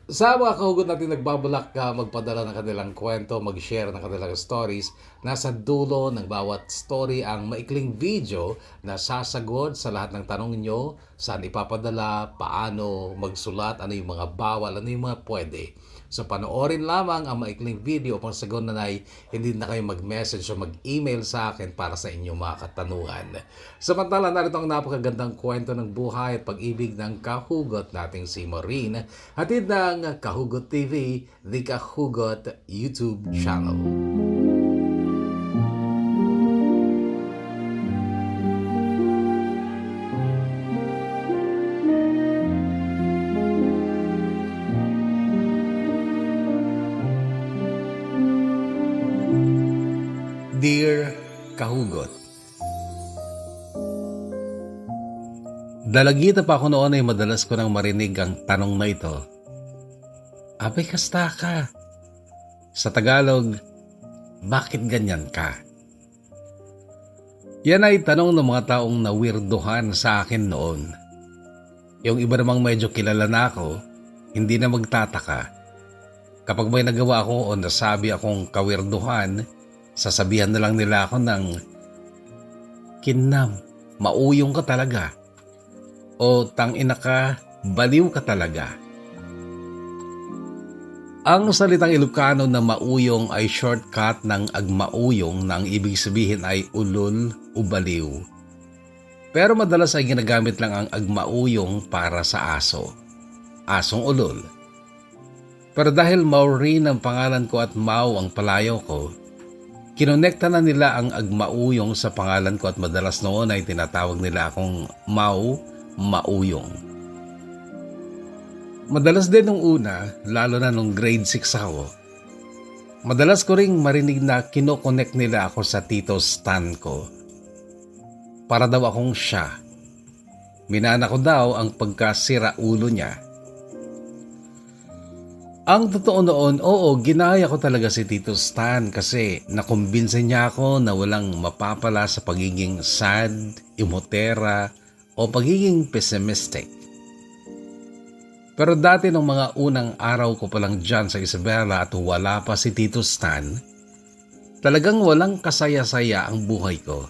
Sa mga kahugot natin nagbabulak ka magpadala ng kanilang kwento, mag-share ng kanilang stories. Nasa dulo ng bawat story ang maikling video na sasagot sa lahat ng tanong nyo, saan ipapadala, paano magsulat, ano yung mga bawal, ano yung mga pwede. So panoorin lamang ang maikling video upang sa ganun ay hindi na kayo mag-message o mag-email sa akin para sa inyong mga katanungan. Samantala, narito ang napakagandang kwento ng buhay at pag-ibig ng kahugot nating si Maureen, hatid ng Kahugot TV, the Kahugot YouTube channel. Dear Kahugot, dalagita pa ako noon ay madalas ko nang marinig ang tanong na ito. Abay, kasta ka. Sa Tagalog, bakit ganyan ka? Yan ay tanong ng mga taong nawirduhan sa akin noon. Yung iba namang medyo kilala na ako, hindi na magtataka. Kapag may nagawa ako o nasabi akong kawirduhan, sasabihan na lang nila ako ng, "Kinam, mauyong ka talaga." O "Tangina ka, baliw ka talaga." Ang salitang Ilocano na mauyong ay shortcut ng agmauyong na ang ibig sabihin ay ulol o baliw. Pero madalas ay ginagamit lang ang agmauyong para sa aso, asong ulol. Pero dahil Maureen ang pangalan ko at Mau ang palayaw ko, kinonekta na nila ang agmauyong sa pangalan ko at madalas noon ay tinatawag nila akong Mau, Mauyong. Madalas din nung una, lalo na nung grade 6 ako, madalas ko ring marinig na kinokonek nila ako sa Tito Stan ko. Para daw akong siya. Minana ko daw ang pagkasira ulo niya. Ang totoo noon, oo, ginaya ko talaga si Tito Stan kasi nakumbinsa niya ako na walang mapapala sa pagiging sad, imotera, o pagiging pessimistic. Pero dati nung mga unang araw ko palang dyan sa Isabela at wala pa si Tito Stan, talagang walang kasaya-saya ang buhay ko.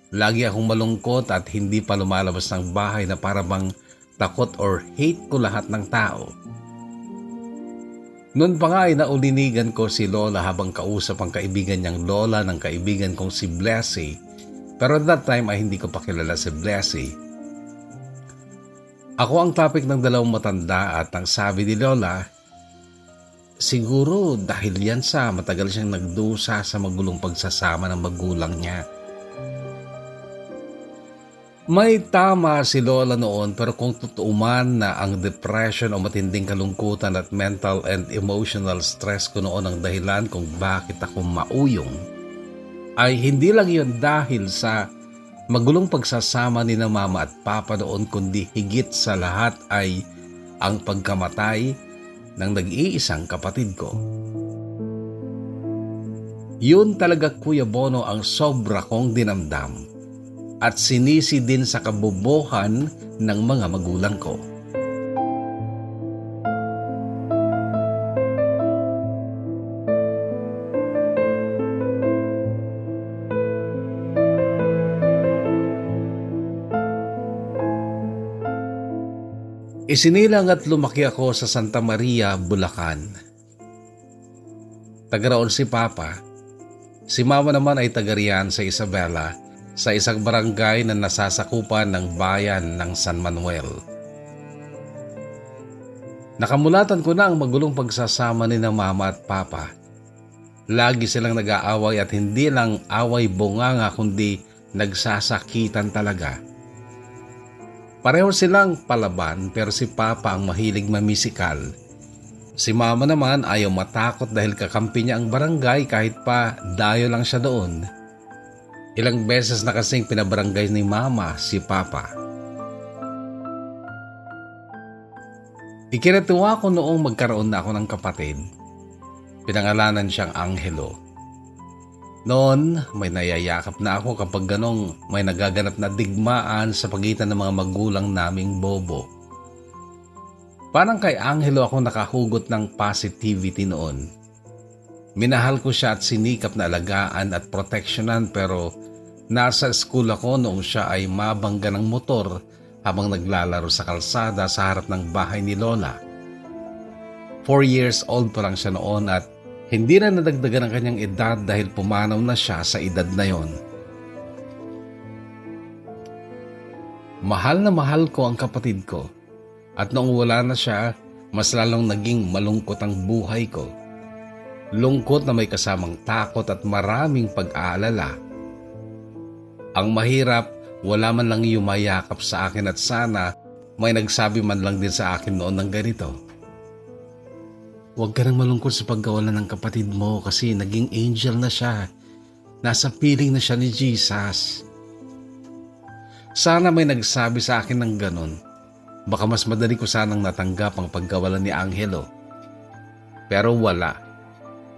Lagi akong malungkot at hindi pa lumalabas ng bahay na para bang takot or hate ko lahat ng tao. Noon pa nga ay naulinigan ko si Lola habang kausap ang kaibigan niyang Lola ng kaibigan kong si Blessy, pero at that time ay hindi ko pa kilala si Blessy. Ako ang topic ng dalawang matanda at ang sabi ni Lola, siguro dahil yan sa matagal siyang nagdusa sa magulong pagsasama ng magulang niya. May tama si Lola noon, pero kung totoo man na ang depression o matinding kalungkutan at mental and emotional stress ko noon ang dahilan kung bakit ako mauyong, ay hindi lang yun dahil sa magulong pagsasama ni na mama at papa noon, kundi higit sa lahat ay ang pagkamatay ng nag-iisang kapatid ko. Yun talaga, Kuya Bono, ang sobra kong dinamdam at sinisi din sa kabobohan ng mga magulang ko. Isinilang at lumaki ako sa Santa Maria, Bulacan. Taga roon si Papa. Si Mama naman ay taga riyan sa Isabela, sa isang barangay na nasasakupan ng bayan ng San Manuel. Nakamulatan ko na ang magulong pagsasama ni na Mama at Papa. Lagi silang nag-aaway at hindi lang away bunganga kundi nagsasakitan talaga. Pareho silang palaban pero si Papa ang mahilig mamisikal. Si Mama naman ayaw matakot dahil kakampi niya ang barangay kahit pa dayo lang siya doon. Ilang beses na kasing pinabarangay ni Mama si Papa. Ikinatuwa ko noong magkaroon na ako ng kapatid. Pinangalanan siyang Angelo. Noon, may nayayakap na ako kapag ganong may nagaganap na digmaan sa pagitan ng mga magulang naming bobo. Parang kay Angelo ako nakahugot ng positivity noon. Minahal ko siya at sinikap na alagaan at proteksyonan, pero nasa school ako noong siya ay mabangga ng motor habang naglalaro sa kalsada sa harap ng bahay ni Lola. 4 years old pa lang siya noon at hindi na nadagdagan ang kanyang edad dahil pumanaw na siya sa edad na yon. Mahal na mahal ko ang kapatid ko. At noong wala na siya, mas lalong naging malungkot ang buhay ko. Lungkot na may kasamang takot at maraming pag-aalala. Ang mahirap, wala man lang yumayakap sa akin at sana may nagsabi man lang din sa akin noon ng ganito. Huwag ka nang malungkot sa pagkawalan ng kapatid mo kasi naging angel na siya. Nasa piling na siya ni Jesus. Sana may nagsabi sa akin ng ganon. Baka mas madali ko sanang natanggap ang pagkawalan ni Angelo. Pero wala.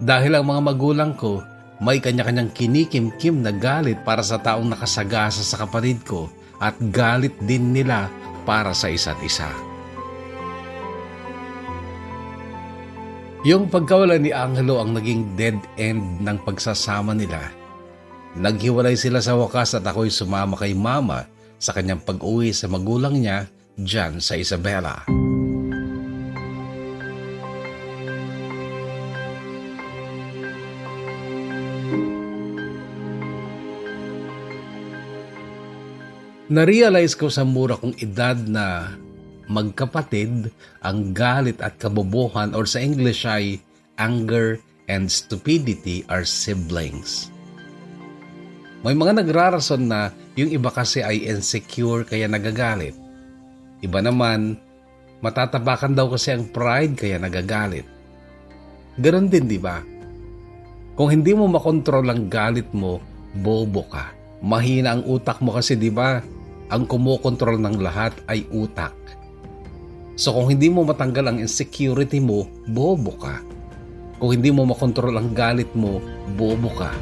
Dahil ang mga magulang ko may kanya-kanyang kinikim-kim na galit para sa taong nakasagasa sa kapatid ko at galit din nila para sa isa't isa. Yung pagkawalan ni Angelo ang naging dead end ng pagsasama nila. Naghiwalay sila sa wakas at ako'y sumama kay Mama sa kanyang pag-uwi sa magulang niya diyan sa Isabela. Na-realize ko sa mura kong edad na magkapatid ang galit at kabobohan, or sa English ay anger and stupidity, are siblings. May mga nagrarason na yung iba kasi ay insecure kaya nagagalit. Iba naman, matatabakan daw kasi ang pride kaya nagagalit. Ganon din, di ba? Kung hindi mo makontrol ang galit mo, bobo ka. Mahina ang utak mo kasi, di ba? Ang kumokontrol ng lahat ay utak. So kung hindi mo matanggal ang insecurity mo, bobo ka. Kung hindi mo makontrol ang galit mo, bobo ka.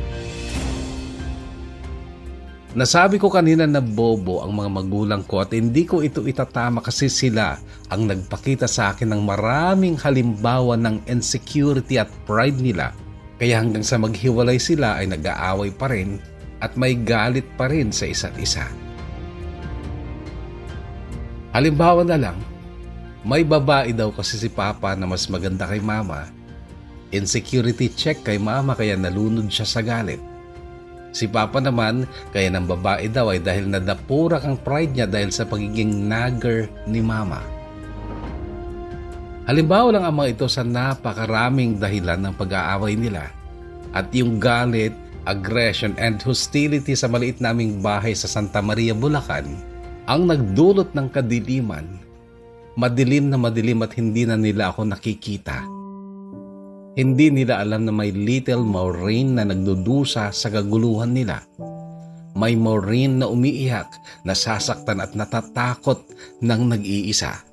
Nasabi ko kanina na bobo ang mga magulang ko at hindi ko ito itatama kasi sila ang nagpakita sa akin ng maraming halimbawa ng insecurity at pride nila. Kaya hanggang sa maghiwalay sila ay nag-aaway pa rin at may galit pa rin sa isa't isa. Halimbawa na lang, may babae daw kasi si Papa na mas maganda kay Mama. Insecurity check kay Mama kaya nalunod siya sa galit. Si Papa naman, kaya ng babae daw ay dahil nadapurak ang pride niya dahil sa pagiging nagger ni Mama. Halimbawa lang ang mga ito sa napakaraming dahilan ng pag-aaway nila. At yung galit, aggression and hostility sa maliit naming bahay sa Santa Maria, Bulacan, ang nagdulot ng kadiliman. Madilim na madilim at hindi na nila ako nakikita. Hindi nila alam na may little Maureen na nagdudusa sa kaguluhan nila. May Maureen na umiiyak, nasasaktan at natatakot ng nag-iisa.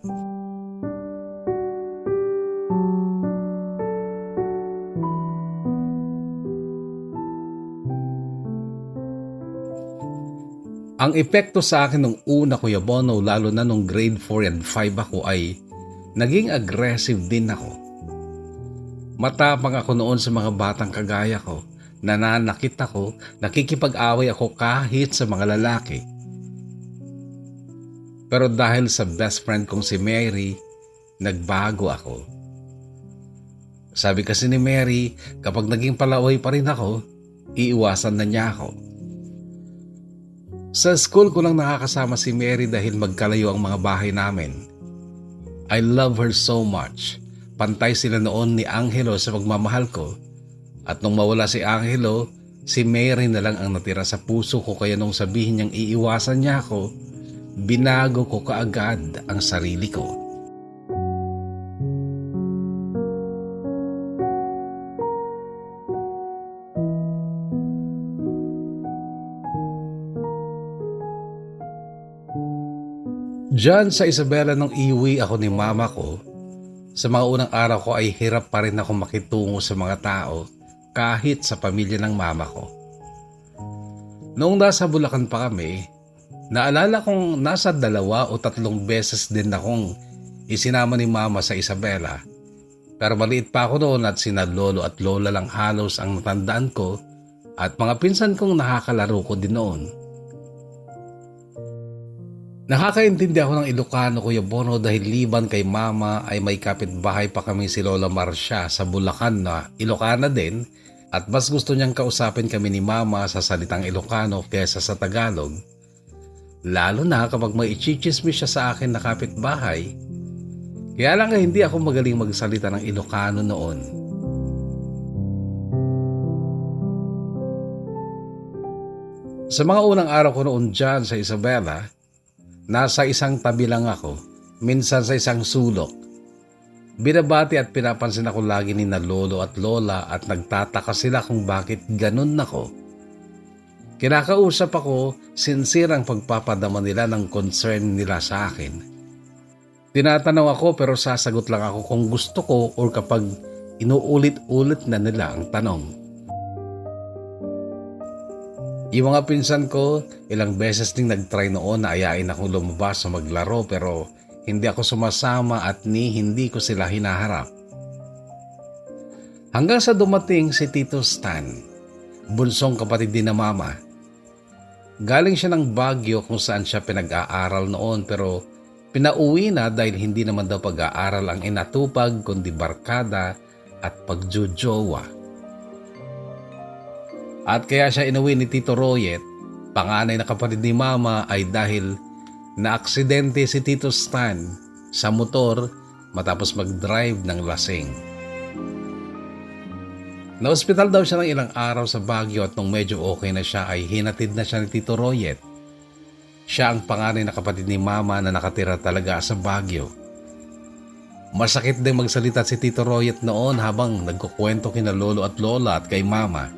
Ang epekto sa akin nung una, Kuya Bono, lalo na nung grade 4 and 5 ako, ay naging aggressive din ako. Matapang ako noon sa mga batang kagaya ko, nananakit ako, nakikipag-away ako kahit sa mga lalaki. Pero dahil sa best friend kong si Mary, nagbago ako. Sabi kasi ni Mary, kapag naging palaway pa rin ako, iiwasan na niya ako. Sa school ko lang nakakasama si Mary dahil magkalayo ang mga bahay namin. I love her so much. Pantay sila noon ni Angelo sa pagmamahal ko. At nung mawala si Angelo, si Mary na lang ang natira sa puso ko, kaya nung sabihin niyang iiwasan niya ako, binago ko kaagad ang sarili ko. Diyan sa Isabela nung iuwi ako ni Mama ko, sa mga unang araw ko ay hirap pa rin ako makitungo sa mga tao kahit sa pamilya ng Mama ko. Noong nasa Bulacan pa kami, naalala kong nasa 2 o 3 beses din akong isinama ni Mama sa Isabela. Pero maliit pa ako noon at sina lolo at lola lang halos ang natandaan ko at mga pinsan kong nakakalaro ko din noon. Nakakaintindi ako ng Ilocano, Kuya Bono, dahil liban kay Mama ay may kapitbahay pa kami si Lola Marcia sa Bulacan na Ilocana din at mas gusto niyang kausapin kami ni Mama sa salitang Ilocano kaysa sa Tagalog. Lalo na kapag may ichichismis siya sa akin na kapitbahay. Kaya lang hindi ako magaling magsalita ng Ilocano noon. Sa mga unang araw ko noon dyan sa Isabela, nasa isang tabi lang ako, minsan sa isang sulok. Binabati at pinapansin ako lagi ni na lolo at lola at nagtataka sila kung bakit ganun ako. Kinakausap ako, sincere ang pagpapadama nila ng concern nila sa akin. Tinatanaw ako pero sasagot lang ako kung gusto ko or kapag inuulit-ulit na nila ang tanong. Yung mga pinsan ko, ilang beses ding nag-try noon na ayain akong lumabas sa maglaro pero hindi ako sumasama at hindi ko sila hinaharap. Hanggang sa dumating si Tito Stan, bunsong kapatid din na Mama. Galing siya ng Baguio kung saan siya pinag-aaral noon pero pinauwi na dahil hindi naman daw pag-aaral ang inatupag kundi barkada at pagjojowa. At kaya siya inuwi ni Tito Royet, panganay na kapatid ni Mama, ay dahil naaksidente si Tito Stan sa motor matapos mag-drive ng lasing. Na-hospital daw siya ng ilang araw sa Baguio at nung medyo okay na siya ay hinatid na siya ni Tito Royet. Siya ang panganay na kapatid ni Mama na nakatira talaga sa Baguio. Masakit din magsalita si Tito Royet noon habang nagkukwento kina lolo at lola at kay Mama.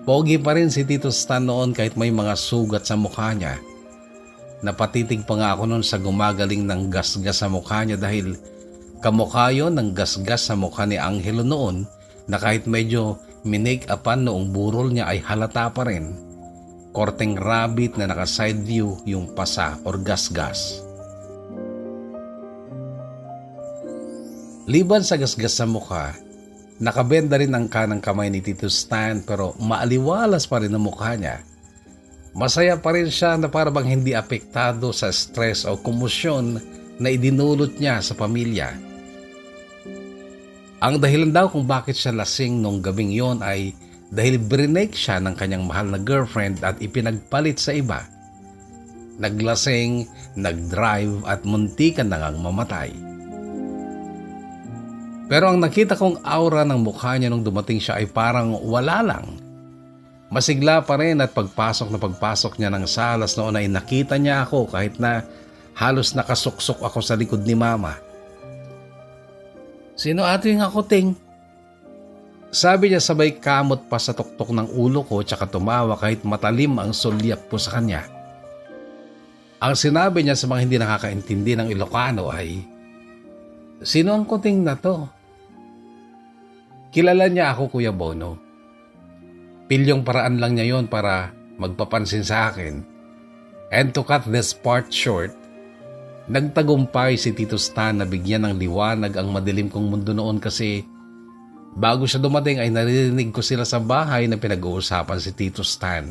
Pogi pa rin si Tito Stan noon kahit may mga sugat sa mukha niya. Napatitig pa nga ako noon sa gumagaling ng gasgas sa mukha niya dahil kamukha yun ng gasgas sa mukha ni Angelo noon na kahit medyo minake-upan noong burol niya ay halata pa rin. Korteng rabbit na naka-side view yung pasa or gasgas. Liban sa gasgas sa mukha, nakabenda rin ang kanang kamay ni Tito Stan pero maaliwalas pa rin ang mukha niya. Masaya pa rin siya na parang hindi apektado sa stress o komosyon na idinulot niya sa pamilya. Ang dahilan daw kung bakit siya lasing nung gabing yon ay dahil brinake siya ng kanyang mahal na girlfriend at ipinagpalit sa iba. Naglasing, nagdrive at muntikan na ngang mamatay. Pero ang nakita kong aura ng mukha niya nung dumating siya ay parang wala lang. Masigla pa rin at pagpasok niya ng salas noon ay nakita niya ako kahit na halos nakasuksok ako sa likod ni Mama. "Sino ating ako, Ting?" Sabi niya sabay kamot pa sa tuktok ng ulo ko tsaka tumawa kahit matalim ang sulyap ko sa kanya. Ang sinabi niya sa mga hindi nakakaintindi ng Ilocano ay, "Sino ang kuting na to?" Kilala niya ako, Kuya Bono. Pilyong paraan lang niya yon para magpapansin sa akin. And to cut this part short, nagtagumpay si Tito Stan na bigyan ng liwanag ang madilim kong mundo noon kasi bago siya dumating ay naririnig ko sila sa bahay na pinag-uusapan si Tito Stan.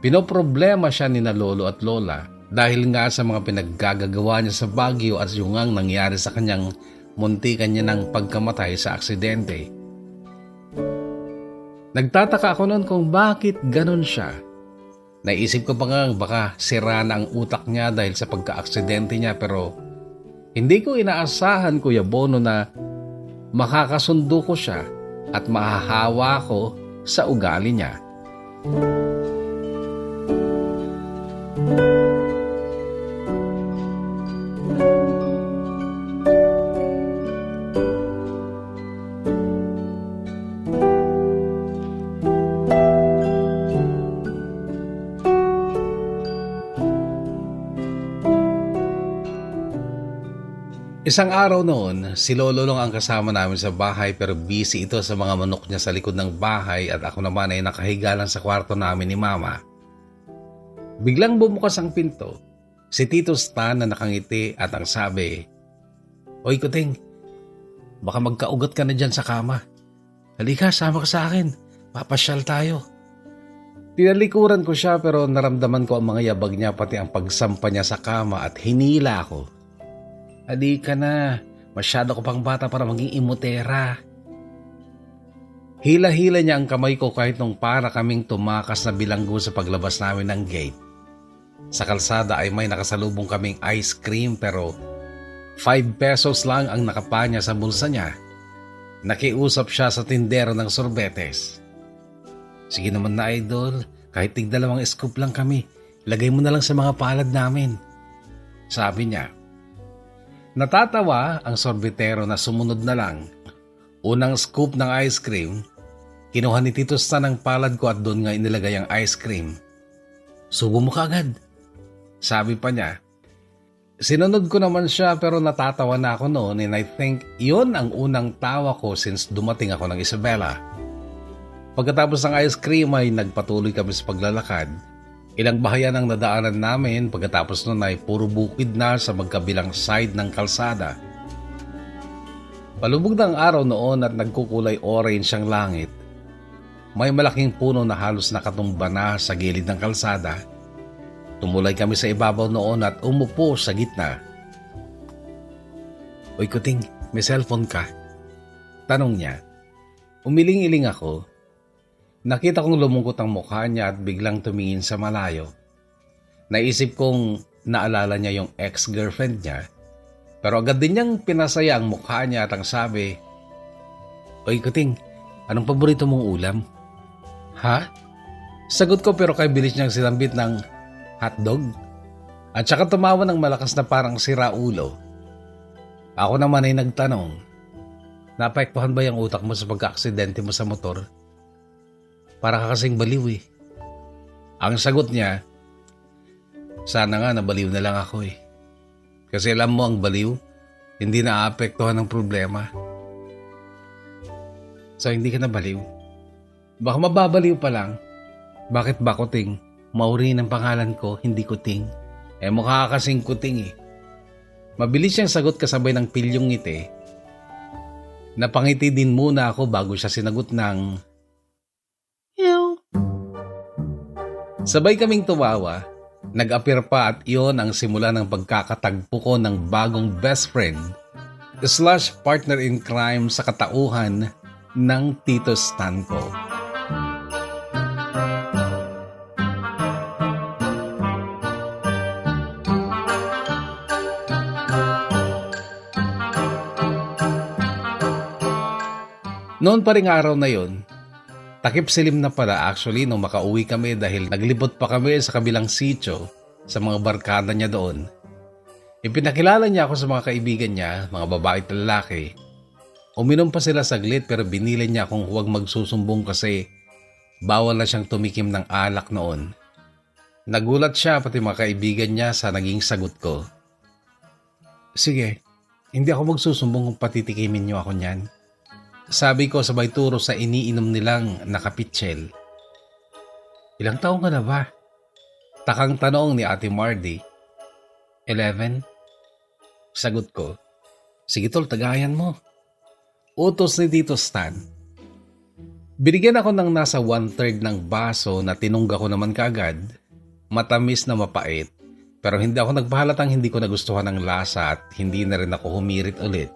Pinoproblema siya ni na lolo at lola dahil nga sa mga pinaggagagawa niya sa Baguio at yung ngang nangyari sa kanyang muntikan niya ng pagkamatay sa aksidente. Nagtataka ako noon kung bakit ganun siya. Naisip ko pa nga baka sira na ang utak niya dahil sa pagka-aksidente niya pero hindi ko inaasahan, Kuya Bono, na makakasundo ko siya at mahahawa ko sa ugali niya. Isang araw noon, si Lolo lang ang kasama namin sa bahay pero busy ito sa mga manok niya sa likod ng bahay at ako naman ay nakahiga lang sa kwarto namin ni Mama. Biglang bumukas ang pinto Si Tito Stan na nakangiti at ang sabi, "Oy Kuting, baka magkaugat ka na dyan sa kama. Halika, sama ka sa akin. Papasyal tayo." Tinalikuran ko siya pero naramdaman ko ang mga yabag niya pati ang pagsampa niya sa kama at hinila ako. "Halika na, masyado ko pang bata para maging imutera." Hila-hila niya ang kamay ko kahit nung para kaming tumakas na bilanggo sa paglabas namin ng gate. Sa kalsada ay may nakasalubong kaming ice cream pero 5 pesos lang ang nakapanya sa bulsa niya. Nakiusap siya sa tindero ng sorbetes. "Sige naman na idol, kahit tig-2 scoop lang kami, lagay mo na lang sa mga palad namin," sabi niya. Natatawa ang sorbetero na sumunod na lang. Unang scoop ng ice cream, kinuha ni Tito Stan ang palad ko at doon nga inilagay ang ice cream. "Subo mo kaagad," sabi pa niya. Sinunod ko naman siya pero natatawa na ako noon and I think yun ang unang tawa ko since dumating ako ng Isabela. Pagkatapos ng ice cream ay nagpatuloy kami sa paglalakad. Ilang bahayan ang nadaanan namin pagkatapos nun ay puro bukid na sa magkabilang side ng kalsada. Palubog na ang araw noon at nagkukulay orange ang langit. May malaking puno na halos nakatumba na sa gilid ng kalsada. Tumulay kami sa ibabaw noon at umupo sa gitna. "Uy Kuting, may cellphone ka?" tanong niya. Umiling-iling ako. Nakita kong lumungkot ang mukha niya at biglang tumingin sa malayo. Naisip kong naalala niya yung ex-girlfriend niya. Pero agad din niyang pinasaya ang mukha niya at ang sabi, "Oy Kuting, anong paborito mong ulam?" "Ha?" Sagot ko pero kay bilis niyang sinambit ng hotdog. At saka tumawa ng malakas na parang siraulo. Ako naman ay nagtanong, "Naapektuhan ba yung utak mo sa pagka-aksidente mo sa motor? Para ka kasing baliw eh." Ang sagot niya, "Sana nga nabaliw na lang ako eh. Kasi alam mo ang baliw, hindi naaapektuhan ng problema." "So hindi ka nabaliw? Baka mababaliw pa lang. Bakit ba Kuting? Mauri ng pangalan ko, hindi Kuting. Mukha ka kasing Kuting eh." Mabilis siyang sagot kasabay ng pilyong ngiti. Napangiti din muna ako bago siya sinagot ng "Ew." Sabay kaming tumawa. Nag-appear pa at iyon ang simula ng pagkakatagpo ko ng bagong best friend / partner in crime sa katauhan ng Tito Stan ko. Noon pa ring araw na yon, takip silim na pala actually nung makauwi kami dahil naglibot pa kami sa kabilang sitio sa mga barkada niya doon. Ipinakilala niya ako sa mga kaibigan niya, mga babae at lalaki. Uminom pa sila saglit pero binili niya akong huwag magsusumbong kasi bawal na siyang tumikim ng alak noon. Nagulat siya pati mga kaibigan niya sa naging sagot ko. "Sige, hindi ako magsusumbong kung patitikimin niyo ako niyan," sabi ko sabay turo sa iniinom nilang nakapitsel. "Ilang taong ka na ba?" takang tanong ni Ate Mardy. 11. Sagot ko. "Sige tol, tagayan mo," utos ni Tito Stan. Binigyan ako ng nasa 1/3 ng baso na tinungga ko naman kaagad. Matamis na mapait pero hindi ako nagpahalatang hindi ko nagustuhan ang lasa at hindi na rin ako humirit ulit.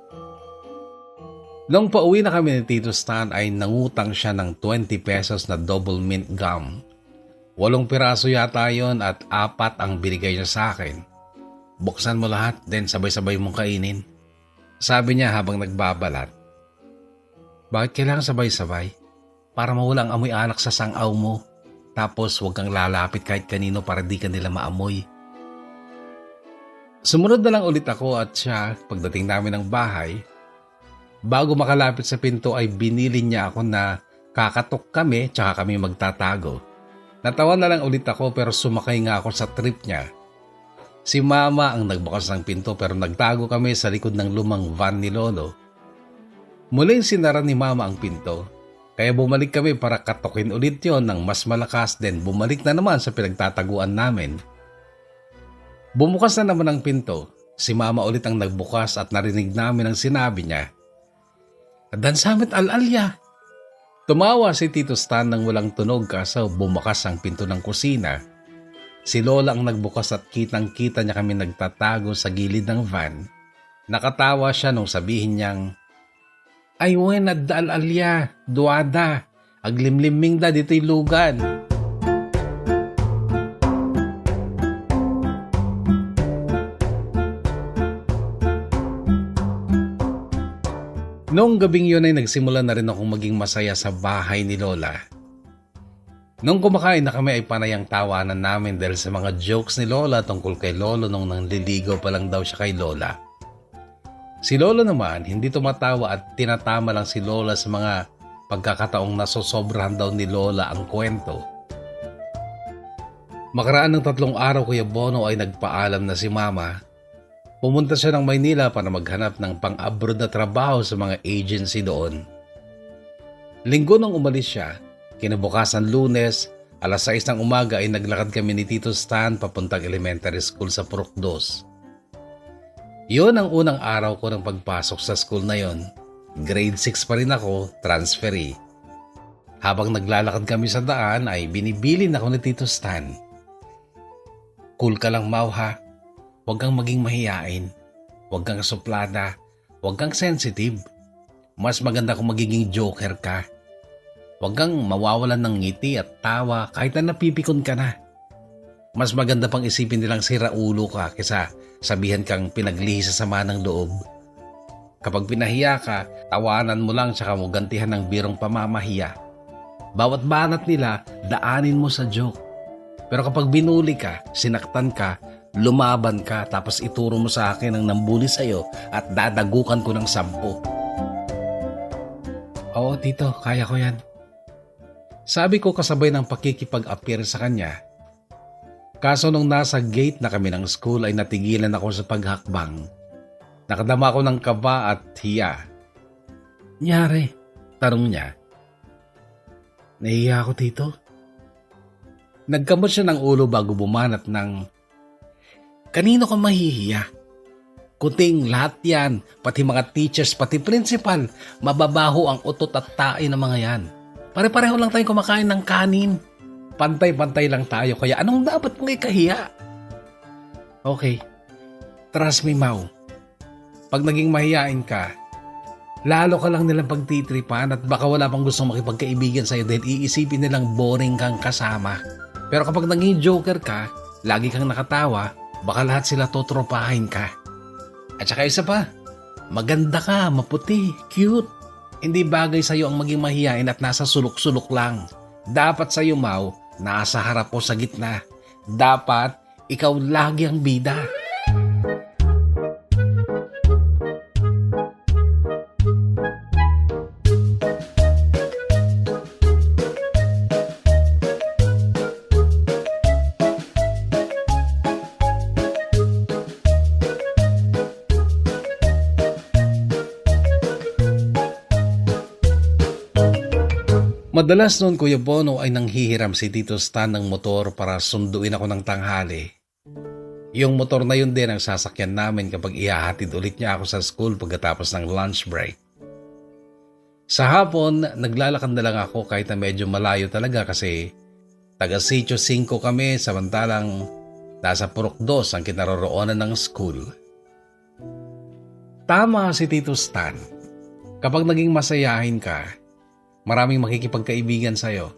Nung pauwi na kami ni Tito Stan ay nangutang siya ng 20 pesos na double mint gum. 8 piraso yata yon at 4 ang binigay niya sa akin. "Buksan mo lahat, then sabay-sabay mong kainin," sabi niya habang nagbabalat. "Bakit kailangan sabay-sabay? Para mawala ang amoy alak sa sangaw mo. Tapos huwag kang lalapit kahit kanino para di ka nila maamoy." Sumunod na lang ulit ako at siya pagdating namin ng bahay. Bago makalapit sa pinto ay binili niya ako na kakatok kami tsaka kami magtatago. Natawa na lang ulit ako pero sumakay nga ako sa trip niya. Si Mama ang nagbukas ng pinto pero nagtago kami sa likod ng lumang van ni Lolo. Muling sinara ni Mama ang pinto. Kaya bumalik kami para katokin ulit yon ng mas malakas then bumalik na naman sa pinagtataguan namin. Bumukas na naman ang pinto. Si Mama ulit ang nagbukas at narinig namin ang sinabi niya. "Dan samit al-alya." Tumawa si Tito Stan nang walang tunog kaso bumukas ang pinto ng kusina. Si Lola ang nagbukas at kitang-kita niya kami nagtatago sa gilid ng van. Nakatawa siya nung sabihin niyang, "Ay wenad da al-alya, duwada, aglimliming da dito'y lugan." Noong gabing yun ay nagsimula na rin akong maging masaya sa bahay ni Lola. Nung kumakain na kami ay panayang tawanan namin dahil sa mga jokes ni Lola tungkol kay Lolo nung nanliligaw pa lang daw siya kay Lola. Si Lolo naman hindi tumatawa at tinatama lang si Lola sa mga pagkakataong nasosobrahan daw ni Lola ang kwento. Makaraan ng 3 araw, Kuya Bono, ay nagpaalam na si Mama. Pumunta siya ng Maynila para maghanap ng pang-abroad na trabaho sa mga agency doon. Linggo nang umalis siya, kinabukasan Lunes, alas 6 ng umaga ay naglakad kami ni Tito Stan papuntang elementary school sa Purok 2. Yun ang unang araw ko ng pagpasok sa school na yon. Grade 6 pa rin ako, transferee. Habang naglalakad kami sa daan ay binibilin ako ni Tito Stan. "Cool ka lang, Mau, ha? Huwag kang maging mahiyain. Huwag kang suplada. Huwag kang sensitive. Mas maganda kung magiging joker ka. Huwag kang mawawalan ng ngiti at tawa kahit na napipikon ka na. Mas maganda pang isipin nilang sira ulo ka kaysa sabihan kang pinaglihi sa sama ng loob. Kapag pinahiya ka, tawanan mo lang tsaka mo gantihan ng birong pamamahiya. Bawat banat nila, daanin mo sa joke. Pero kapag binuli ka, sinaktan ka, lumaban ka tapos ituro mo sa akin ang nambuli sa'yo at dadagukan ko ng 10. "Oo, Tito, kaya ko yan." Sabi ko kasabay ng pakikipag-appear sa kanya. Kaso nung nasa gate na kami ng school ay natigilan ako sa paghakbang. Nakadama ko ng kaba at hiya. "Nyari?" tanong niya. "Nahiya ako, Tito." Nagkamot siya ng ulo bago bumanat ng, "Kanino ka mahihiya? Kuting lahat yan, pati mga teachers, pati principal, mababaho ang utot at tae ng mga yan. Pare-pareho lang tayong kumakain ng kanin. Pantay-pantay lang tayo, kaya anong dapat mong ikahiya?" "Okay, trust me, Mau. Pag naging mahiyain ka, lalo ka lang nilang pagtitripan at baka wala pang gustong makipagkaibigan sa'yo dahil iisipin nilang boring kang kasama. Pero kapag naging joker ka, lagi kang nakatawa, baka lahat sila totropahin ka. At saka isa pa, maganda ka, maputi, cute. Hindi bagay sa'yo ang maging mahiyain at nasa sulok-sulok lang. Dapat sa'yo, Mau, nasa harap o sa gitna. Dapat ikaw lagi ang bida." Madalas noon, Kuya Bono, ay nanghihiram si Tito Stan ng motor para sunduin ako ng tanghali. Yung motor na yun din ang sasakyan namin kapag ihahatid ulit niya ako sa school pagkatapos ng lunch break. Sa hapon, naglalakad na lang ako kahit na medyo malayo talaga kasi taga Sitio 5 kami samantalang nasa Purok 2 ang kinaroroonan ng school. Tama si Tito Stan. Kapag naging masayahin ka, maraming makikipagkaibigan sa'yo.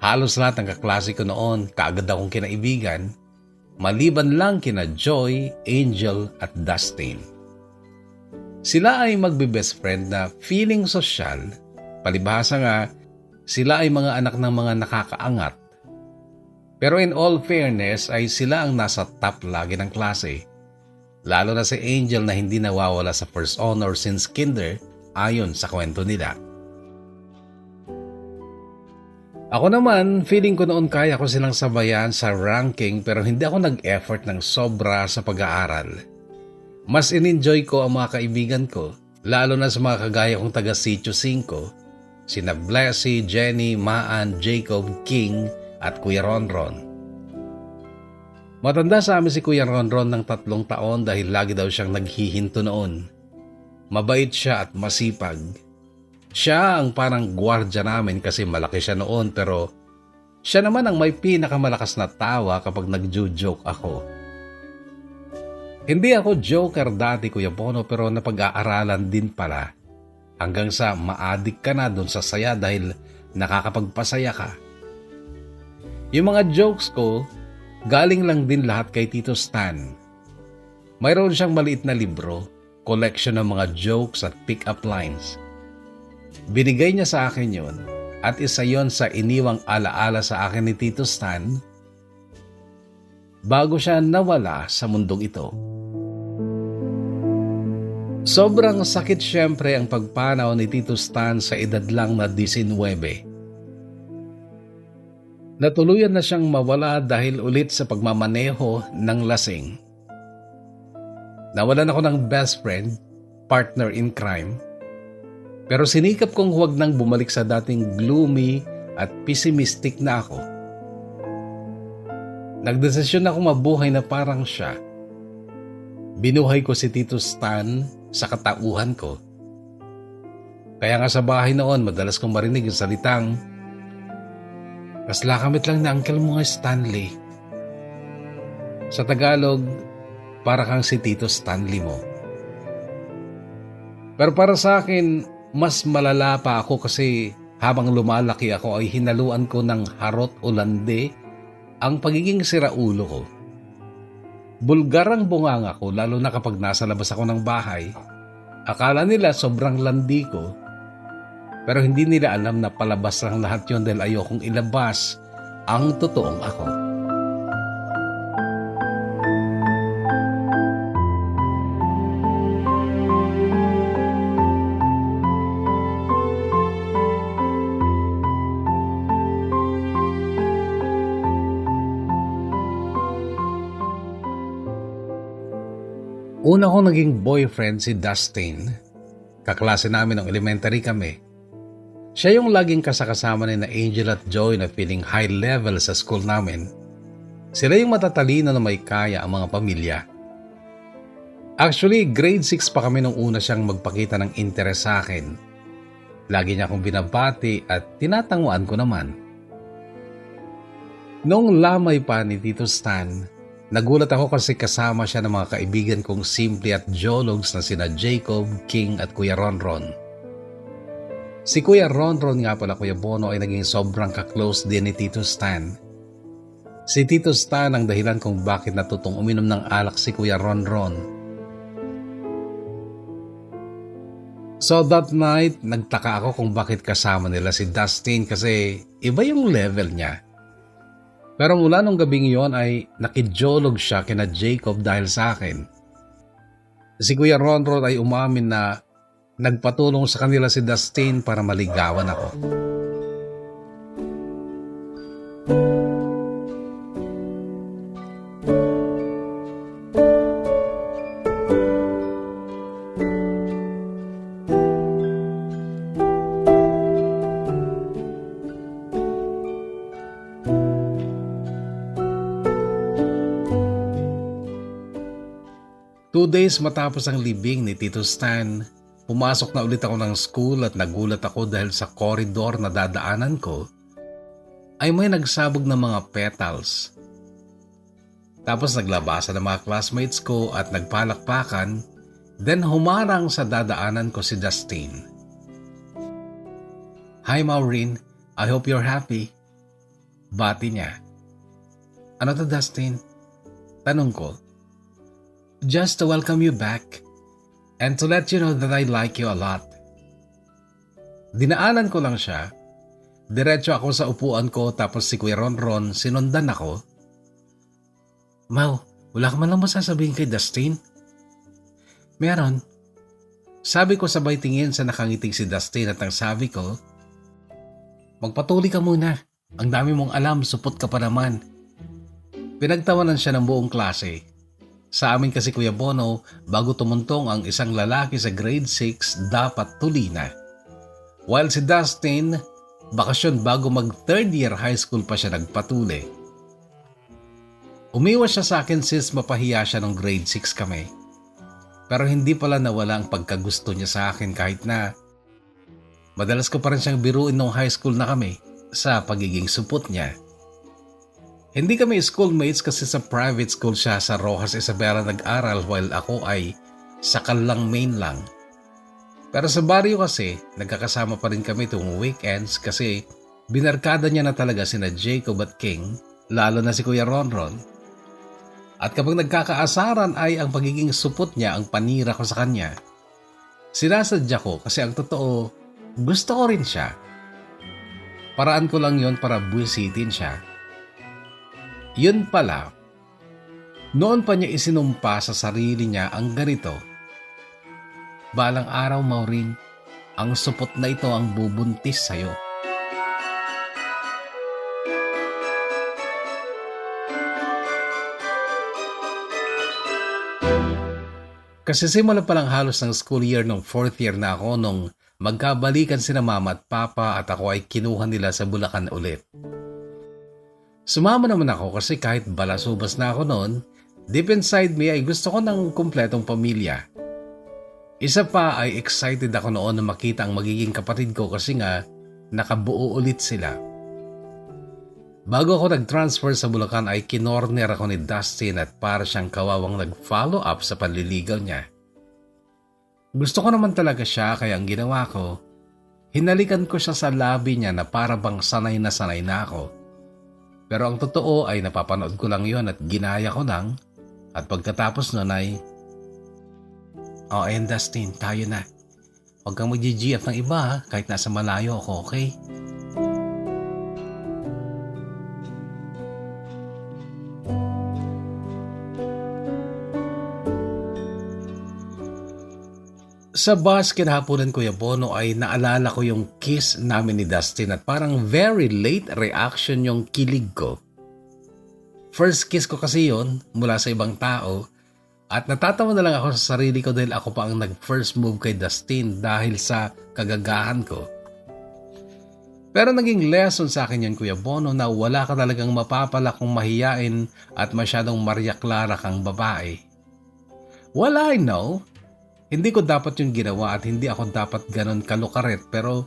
Halos lahat ng kaklase ko noon, kaagad akong kinaibigan, maliban lang kina Joy, Angel at Dustin. Sila ay magbe-best friend na feeling sosyal, palibhasa nga, sila ay mga anak ng mga nakakaangat. Pero in all fairness ay sila ang nasa top lagi ng klase. Lalo na si Angel na hindi nawawala sa first honor since kinder ayon sa kwento nila. Ako naman, feeling ko noon kaya ko silang sabayan sa ranking pero hindi ako nag-effort ng sobra sa pag-aaral. Mas in-enjoy ko ang mga kaibigan ko, lalo na sa mga kagaya kong taga Sitio 5, sina Blessy, Jenny, Maan, Jacob, King at Kuya Ronron. Matanda sa amin si Kuya Ronron ng 3 taon dahil lagi daw siyang naghihinto noon. Mabait siya at masipag. Siya ang parang gwardya namin kasi malaki siya noon pero siya naman ang may pinakamalakas na tawa kapag nagjo-joke ako. Hindi ako joker dati, Kuya Bono, pero napag-aaralan din pala. Hanggang sa ma-addict ka na dun sa saya dahil nakakapagpasaya ka. Yung mga jokes ko, galing lang din lahat kay Tito Stan. Mayroon siyang maliit na libro, collection ng mga jokes at pick-up lines. Binigay niya sa akin yon at isa yon sa iniwang alaala sa akin ni Tito Stan bago siya nawala sa mundong ito. Sobrang sakit syempre ang pagpanaw ni Tito Stan sa edad lang na 19. Natuluyan na siyang mawala dahil ulit sa pagmamaneho ng lasing. Nawalan ako ng best friend, partner in crime, pero sinikap kong huwag nang bumalik sa dating gloomy at pessimistic na ako. Nagdesisyon ako mabuhay na parang siya. Binuhay ko si Tito Stan sa katauhan ko. Kaya nga sa bahay noon, madalas kong marinig yung salitang, "Kaslakamit lang na uncle mo nga Stanley." Sa Tagalog, para kang si Tito Stanley mo. Pero para sa akin, mas malala pa ako kasi habang lumalaki ako ay hinaluan ko ng harot o lande ang pagiging siraulo ko. Bulgar ang bunganga ko lalo na kapag nasa labas ako ng bahay. Akala nila sobrang landi ko, pero hindi nila alam na palabas lang lahat yon dahil ayokong ilabas ang totoong ako. Una kong naging boyfriend si Dustin. Kaklase namin ng elementary kami. Siya yung laging kasakasama ni na Angel at Joy na feeling high level sa school namin. Sila yung matatalino na may kaya ang mga pamilya. Actually, grade 6 pa kami nung una siyang magpakita ng interes sa akin. Lagi niya akong binabati at tinatanguan ko naman. Noong lamay pa ni Tito Stan, nagulat ako kasi kasama siya ng mga kaibigan kong simple at jologs na sina Jacob, King at Kuya Ronron. Si Kuya Ronron nga pala, Kuya Bono, ay naging sobrang ka-close din ni Tito Stan. Si Tito Stan ang dahilan kung bakit natutong uminom ng alak si Kuya Ronron. So that night, nagtaka ako kung bakit kasama nila si Dustin kasi iba yung level niya. Pero mula nung gabing yon ay nakijolog siya kina Jacob dahil sa akin. Si Kuya Ronron ay umamin na nagpatulong sa kanila si Dustin para maligawan ako. Two days matapos ang libing ni Tito Stan, pumasok na ulit ako ng school at nagulat ako dahil sa koridor na dadaanan ko ay may nagsabog ng mga petals. Tapos naglabasan ng mga classmates ko at nagpalakpakan, then humarang sa dadaanan ko si Dustin. "Hi Maureen, I hope you're happy." Bati niya. "Ano to, Dustin?" Tanong ko. "Just to welcome you back and to let you know that I like you a lot." Dinaanan ko lang siya. Diretso ako sa upuan ko tapos si Kuya Ronron sinundan ako. "Mau, wala ka man lang masasabihin kay Dustin?" "Meron." Sabi ko sabay tingin sa nakangiting si Dustin at ang sabi ko, "Magpatuloy ka muna. Ang dami mong alam, supot ka pa naman." Pinagtawanan siya ng buong klase. Sa amin kasi, Kuya Bono, bago tumuntong ang isang lalaki sa grade 6, dapat tuli na. While si Dustin, bakasyon bago mag 3rd year high school pa siya nagpatuli. Umiwas siya sa akin since mapahiya siya nung grade 6 kami. Pero hindi pala nawala ang pagkagusto niya sa akin kahit na madalas ko pa rin siyang biruin nung high school na kami sa pagiging supot niya. Hindi kami schoolmates kasi sa private school siya sa Rojas Isabela nag-aral while ako ay sa Kalang Main lang. Pero sa baryo kasi, nagkakasama pa rin kami tuwing weekends kasi binarkada niya na talaga sina Jacob at King, lalo na si Kuya Ronron. At kapag nagkakaasaran ay ang pagiging supot niya ang panira ko sa kanya. Sinasadya ko kasi ang totoo, gusto ko rin siya. Paraan ko lang yon para buwisitin siya. Yun pala, noon pa niya isinumpa sa sarili niya ang ganito. Balang araw, Maureen, ang supot na ito ang bubuntis sa'yo. Kasi simula pa lang halos ng school year nung 4th year na ako nung magkabalikan sina mama at papa at ako ay kinuha nila sa Bulacan ulit. Sumama naman ako kasi kahit balasubas na ako noon, deep inside me ay gusto ko ng kumpletong pamilya. Isa pa ay excited ako noon na makita ang magiging kapatid ko kasi nga nakabuo ulit sila. Bago ako nag-transfer sa Bulacan ay kinorner ako ni Dustin at para siyang kawawang nag-follow up sa panliligaw niya. Gusto ko naman talaga siya kaya ang ginawa ko, hinalikan ko siya sa labi niya na para bang sanay na ako. Pero ang totoo ay napapanood ko lang yon at ginaya ko lang at pagkatapos nun ay, ayun Dustin, tayo na. Huwag kang mag-GF ng iba ha, kahit nasa malayo ako, okay? Sa bus kinahaponan Kuya Bono ay naalala ko yung kiss namin ni Dustin at parang very late reaction yung kilig ko. First kiss ko kasi yon mula sa ibang tao at natatawa na lang ako sa sarili ko dahil ako pa ang nag-first move kay Dustin dahil sa kagagahan ko. Pero naging lesson sa akin yan Kuya Bono na wala ka talagang mapapala kung mahiyain at masyadong Maria Clara kang babae. Well, I know. Hindi ko dapat yung ginawa at hindi ako dapat ganon kalukaret pero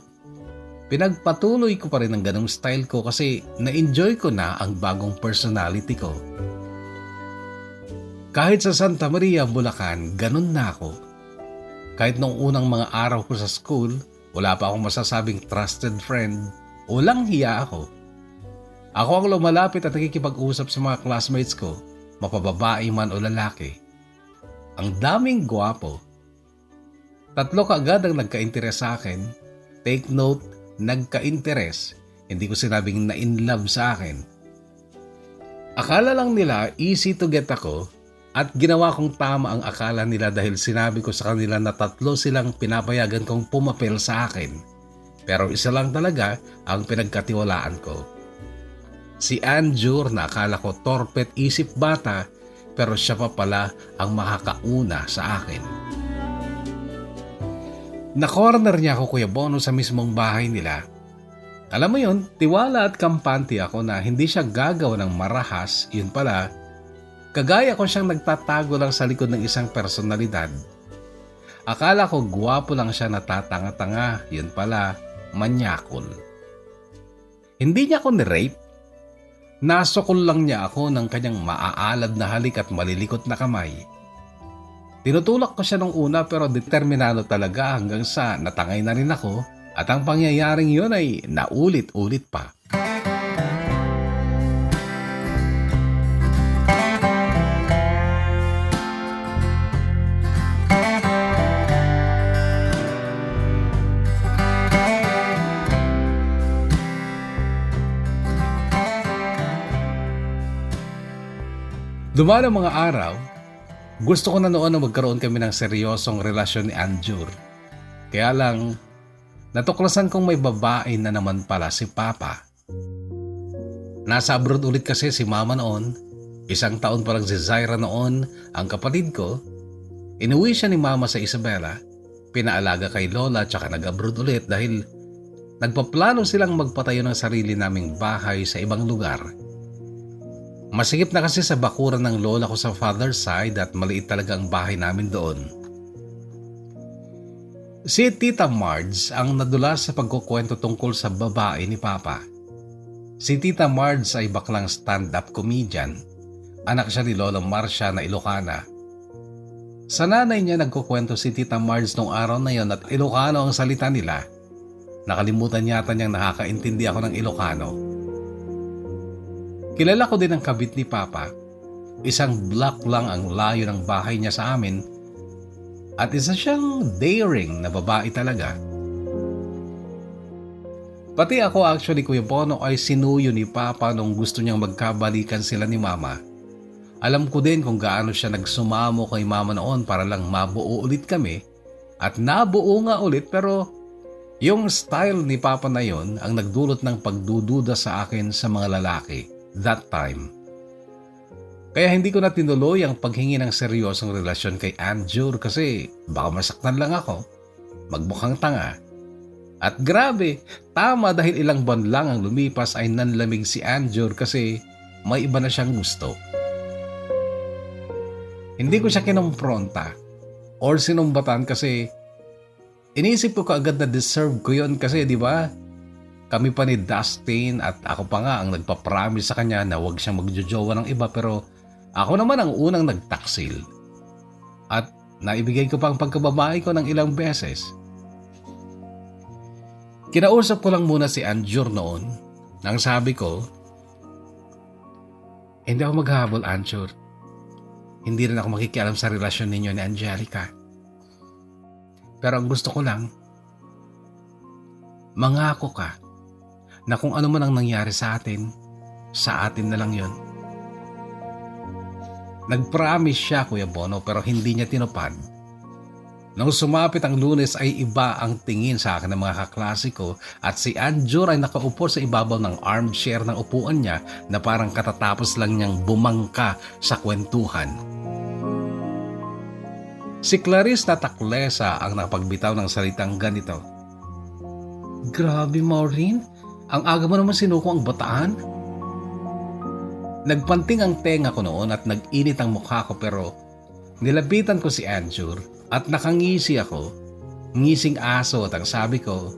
pinagpatuloy ko pa rin ang ganong style ko kasi na-enjoy ko na ang bagong personality ko. Kahit sa Santa Maria, Bulacan, ganon na ako. Kahit nung unang mga araw ko sa school, wala pa akong masasabing trusted friend, walang hiya ako. Ako ang lumalapit at nakikipag-usap sa mga classmates ko, mapababae man o lalaki. Ang daming gwapo. 3 kaagad ang nagka-interes sa akin. Take note, nagka-interes. Hindi ko sinabing na-in love sa akin. Akala lang nila easy to get ako at ginawa kong tama ang akala nila dahil sinabi ko sa kanila na 3 silang pinapayagan kong pumapel sa akin. Pero isa lang talaga ang pinagkatiwalaan ko. Si Anjur na akala ko torpet isip bata pero siya pa pala ang makakauna sa akin. Na-corner niya ako Kuya Bono sa mismong bahay nila. Alam mo yun, tiwala at kampante ako na hindi siya gagawa ng marahas, yun pala, kagaya ko siyang nagtatago lang sa likod ng isang personalidad. Akala ko gwapo lang siya na tatanga-tanga, yun pala, manyakol. Hindi niya ako ni-rape. Nasukol lang niya ako ng kanyang maaalad na halik at malilikot na kamay. Tinutulak ko siya nung una pero determinado talaga hanggang sa natangay na rin ako at ang pangyayaring yun ay naulit-ulit pa. Dumaan ang mga araw, gusto ko na noon na magkaroon kami ng seryosong relasyon ni Anjur. Kaya lang, natuklasan kong may babae na naman pala si Papa. Nasa abroad ulit kasi si Mama noon. 1 taon pa lang si Zaira noon, ang kapatid ko. Inuwi siya ni Mama sa Isabela, pinaalaga kay Lola tsaka nag-abroad ulit dahil nagpaplano silang magpatayo ng sarili naming bahay sa ibang lugar. Masikip na kasi sa bakuran ng lola ko sa father's side at maliit talaga ang bahay namin doon. Si Tita Marge ang nadulas sa pagkukwento tungkol sa babae ni Papa. Si Tita Marge ay baklang stand-up comedian. Anak siya ni Lola Marcia na Ilocana. Sa nanay niya nagkukwento si Tita Marge nung araw na yon at Ilocano ang salita nila. Nakalimutan yata niyang nakakaintindi ako ng Ilocano. Kilala ko din ang kabit ni Papa. Isang block lang ang layo ng bahay niya sa amin at isa siyang daring na babae talaga. Pati ako actually, Kuya Bono, ay sinuyo ni Papa nung gusto niyang magkabalikan sila ni Mama. Alam ko din kung gaano siya nagsumamo kay Mama noon para lang mabuo ulit kami at nabuo nga ulit, pero yung style ni Papa na yon ang nagdulot ng pagdududa sa akin sa mga lalaki that time. Kaya hindi ko na tinuloy ang paghingi ng seryosong relasyon kay Anjur kasi baka masaktan lang ako, magmukhang tanga. At grabe, tama dahil ilang buwan lang ang lumipas ay nanlamig si Anjur kasi may iba na siyang gusto. Hindi ko siya kinumpronta or sinumbatan kasi inisip ko kaagad na deserve ko yon kasi di ba? Kami pa ni Dustin at ako pa nga ang nagpapromise sa kanya na huwag siyang magjojowa ng iba, pero ako naman ang unang nagtaksil. At naibigay ko pa ang pagkababae ko ng ilang beses. Kinausap ko lang muna si Anjur noon nang sabi ko, hindi ako maghahabol, Anjur. Hindi rin ako makikialam sa relasyon ninyo ni Angelica. Pero ang gusto ko lang, mangako ka na kung ano man ang nangyari sa atin na lang yon. Nag-promise siya, Kuya Bono, pero hindi niya tinupad. Nung sumapit ang Lunes ay iba ang tingin sa akin ng mga kaklase ko at si Anjur ay nakaupo sa ibabaw ng armchair ng upuan niya na parang katatapos lang niyang bumangka sa kwentuhan. Si Clarice na Taklesa ang napagbitaw ng salitang ganito. Grabe, Maureen, ang aga mo naman sinuko ang bataan. Nagpanting ang tenga ko noon at nag-init ang mukha ko, pero nilapitan ko si Anjur at nakangisi ako, ngising aso, at ang sabi ko,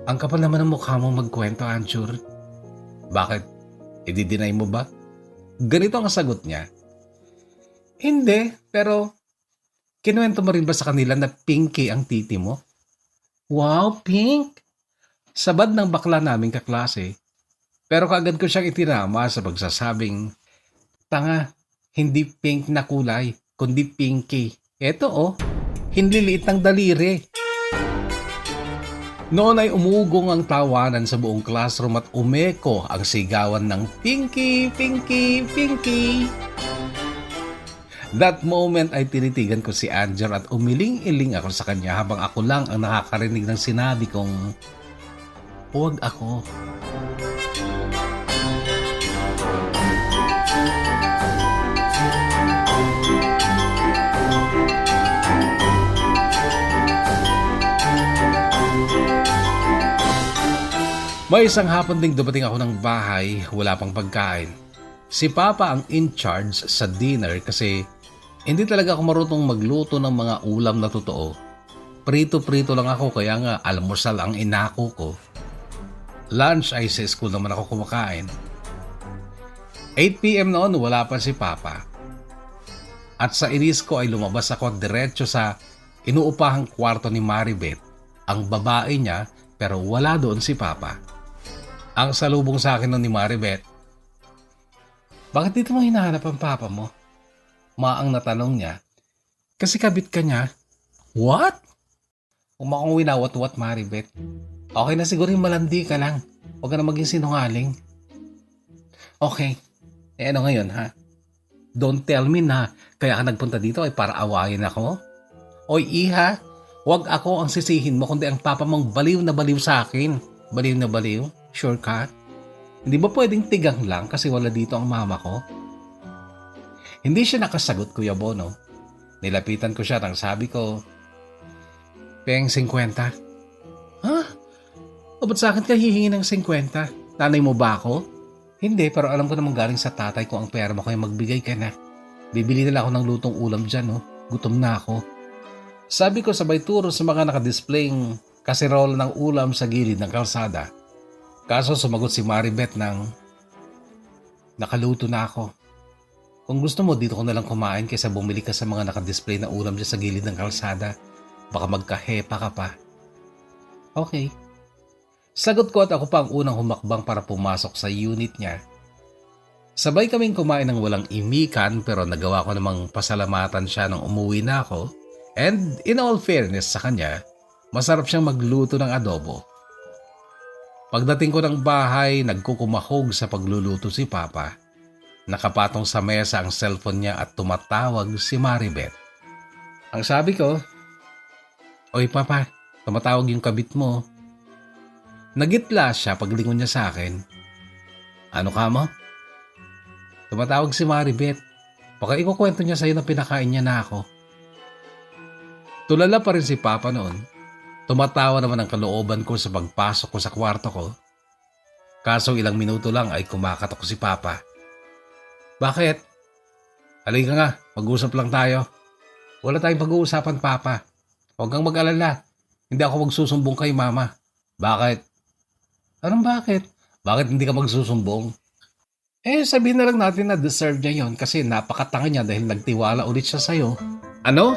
ang kapal naman ng mukha mong magkwento, Anjur. Bakit? I-deny mo ba? Ganito ang sagot niya. Hindi, pero kinuwento mo rin ba sa kanila na pinky ang titi mo? Wow, pink! Sabad ng bakla naming kaklase. Pero kaagad ko siyang itinama sa pagsasabing, tanga, hindi pink na kulay, kundi pinky. Eto hindi liit ng daliri. Noon ay umugong ang tawanan sa buong classroom at umeko ang sigawan ng pinky, pinky, pinky. That moment ay tinitigan ko si Anjur at umiling-iling ako sa kanya habang ako lang ang nakakarinig ng sinabi kong, huwag ako. May isang hapon ding dumating ako ng bahay, wala pang pagkain. Si Papa ang in charge sa dinner kasi hindi talaga ako marunong magluto ng mga ulam na totoo. Prito-prito lang ako, kaya nga almusal ang inako ko. Lunch ay sa school naman ako kumakain. 8 p.m. noon, wala pa si Papa. At sa inis ko ay lumabas ako diretso sa inuupahang kwarto ni Maribeth, ang babae niya, pero wala doon si Papa. Ang salubong sa akin noon ni Maribeth, bakit dito mo hinahanap ang papa mo? Maang natanong niya. Kasi kabit ka niya. What? Umakong winawat-wat, Maribeth. Okay na siguro yung malandi ka lang. Huwag ka na maging sinungaling. Okay. Ano ngayon, ha? Don't tell me na kaya ka nagpunta dito ay para awayin ako. Oy, iha, huwag ako ang sisihin mo kundi ang papa mong baliw na baliw sa akin. Baliw na baliw? Sure ka? Hindi ba pwedeng tigang lang kasi wala dito ang mama ko? Hindi siya nakasagot, Kuya Bono. Nilapitan ko siya at sabi ko, Peng 50. Ha? O ba't sa akin ka hihingi ng 50? Nanay mo ba ako? Hindi, pero alam ko naman galing sa tatay ko ang pera mo kaya magbigay ka na. Bibili na lang ako ng lutong ulam dyan, oh. Gutom na ako. Sabi ko sabay turo sa mga nakadisplaying kaserola ng ulam sa gilid ng kalsada. Kaso sumagot si Maribeth ng, nakaluto na ako. Kung gusto mo, dito ko na lang kumain kaysa bumili ka sa mga nakadisplay na ulam dyan sa gilid ng kalsada. Baka magkahepa ka pa. Okay. Sagot ko at ako pa ang unang humakbang para pumasok sa unit niya. Sabay kaming kumain ng walang imikan pero nagawa ko namang pasalamatan siya nung umuwi na ako. And in all fairness sa kanya, masarap siyang magluto ng adobo. Pagdating ko ng bahay, nagkukumahog sa pagluluto si Papa. Nakapatong sa mesa ang cellphone niya at tumatawag si Maribeth. Ang sabi ko, "Oy Papa, tumatawag yung kabit mo." Nagitla siya paglingon niya sa akin. "Ano ka mo?" "Tumatawag si Maribeth. Baka ikukwento niya sa'yo na pinakain niya na ako." Tulala pa rin si Papa noon. Tumatawa naman ang kalooban ko sa pagpasok ko sa kwarto ko. Kaso ilang minuto lang ay kumakatok si Papa. "Bakit?" "Halika nga, mag-usap lang tayo." "Wala tayong pag-uusapan, Papa. Huwag kang mag-alala. Hindi ako magsusumbong kay Mama." "Bakit?" "Anong bakit? Bakit hindi ka magsusumbong?" Sabihin na lang natin na deserve niya yon kasi napakatanga niya dahil nagtiwala ulit siya sa'yo." "Ano?"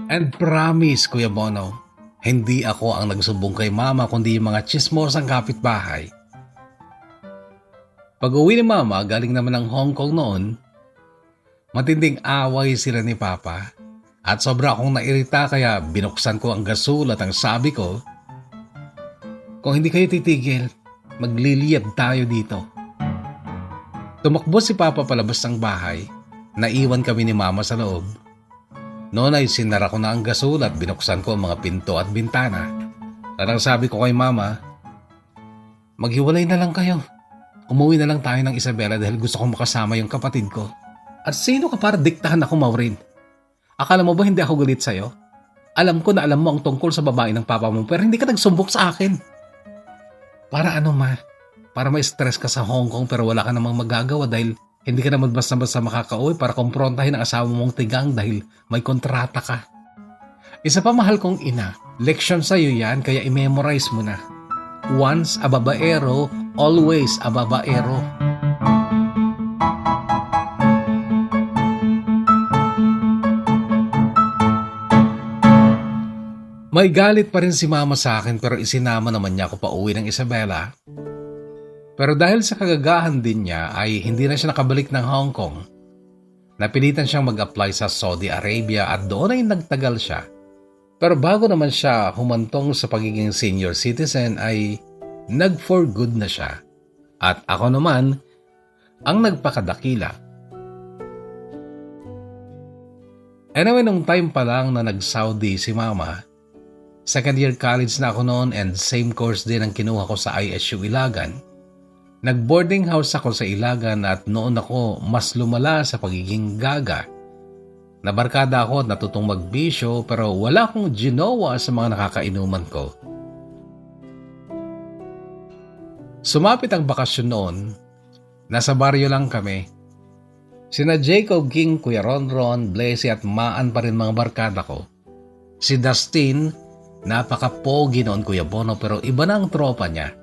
And promise, Kuya Bono, hindi ako ang nagsumbong kay Mama kundi yung mga chismosang kapitbahay. Pag-uwi ni Mama galing naman ng Hong Kong noon, matinding away sila ni Papa at sobra akong nairita kaya binuksan ko ang gasol at ang sabi ko, "Kung hindi kayo titigil, magliliyab tayo dito." Tumakbo si Papa palabas ng bahay, naiwan kami ni Mama sa loob. Noon ay sinara ko na ang gasol at binuksan ko ang mga pinto at bintana. At ang sabi ko kay Mama, "Maghiwalay na lang kayo. Umuwi na lang tayo ng Isabela dahil gusto kong makasama yung kapatid ko." "At sino ka para diktahan ako, Maureen? Akala mo ba hindi ako galit sa'yo? Alam ko na alam mo ang tungkol sa babae ng papa mo pero hindi ka nagsumbok sa akin." "Para ano, Ma? Para ma-stress ka sa Hong Kong pero wala ka namang magagawa dahil hindi ka naman basta-basta makakauwi para kumprontahin ang asawa mong tigang dahil may kontrata ka. Isa pa, mahal kong ina, leksyon sa'yo yan kaya i-memorize mo na. Once a babaero, always a babaero." May galit pa rin si Mama sa akin pero isinama naman niya ako pa uwi ng Isabela. Pero dahil sa kagagahan din niya ay hindi na siya nakabalik ng Hong Kong. Napilitan siyang mag-apply sa Saudi Arabia at doon ay nagtagal siya. Pero bago naman siya humantong sa pagiging senior citizen ay nag-for good na siya. At ako naman ang nagpakadakila. Anyway, nung time pa lang na nag-Saudi si Mama, second year college na ako noon and same course din ang kinuha ko sa ISU Ilagan. Nag-boarding house ako sa Ilagan at noon ako mas lumala sa pagiging gaga. Nabarkada ako at natutong magbisyo pero wala akong ginawa sa mga nakakainuman ko. Sumapit ang bakasyon noon. Nasa baryo lang kami. Sina Jacob King, Kuya Ronron, Blessy at Maan pa rin mga barkada ko. Si Dustin, napaka-pogi noon Kuya Bono pero iba na ang tropa niya.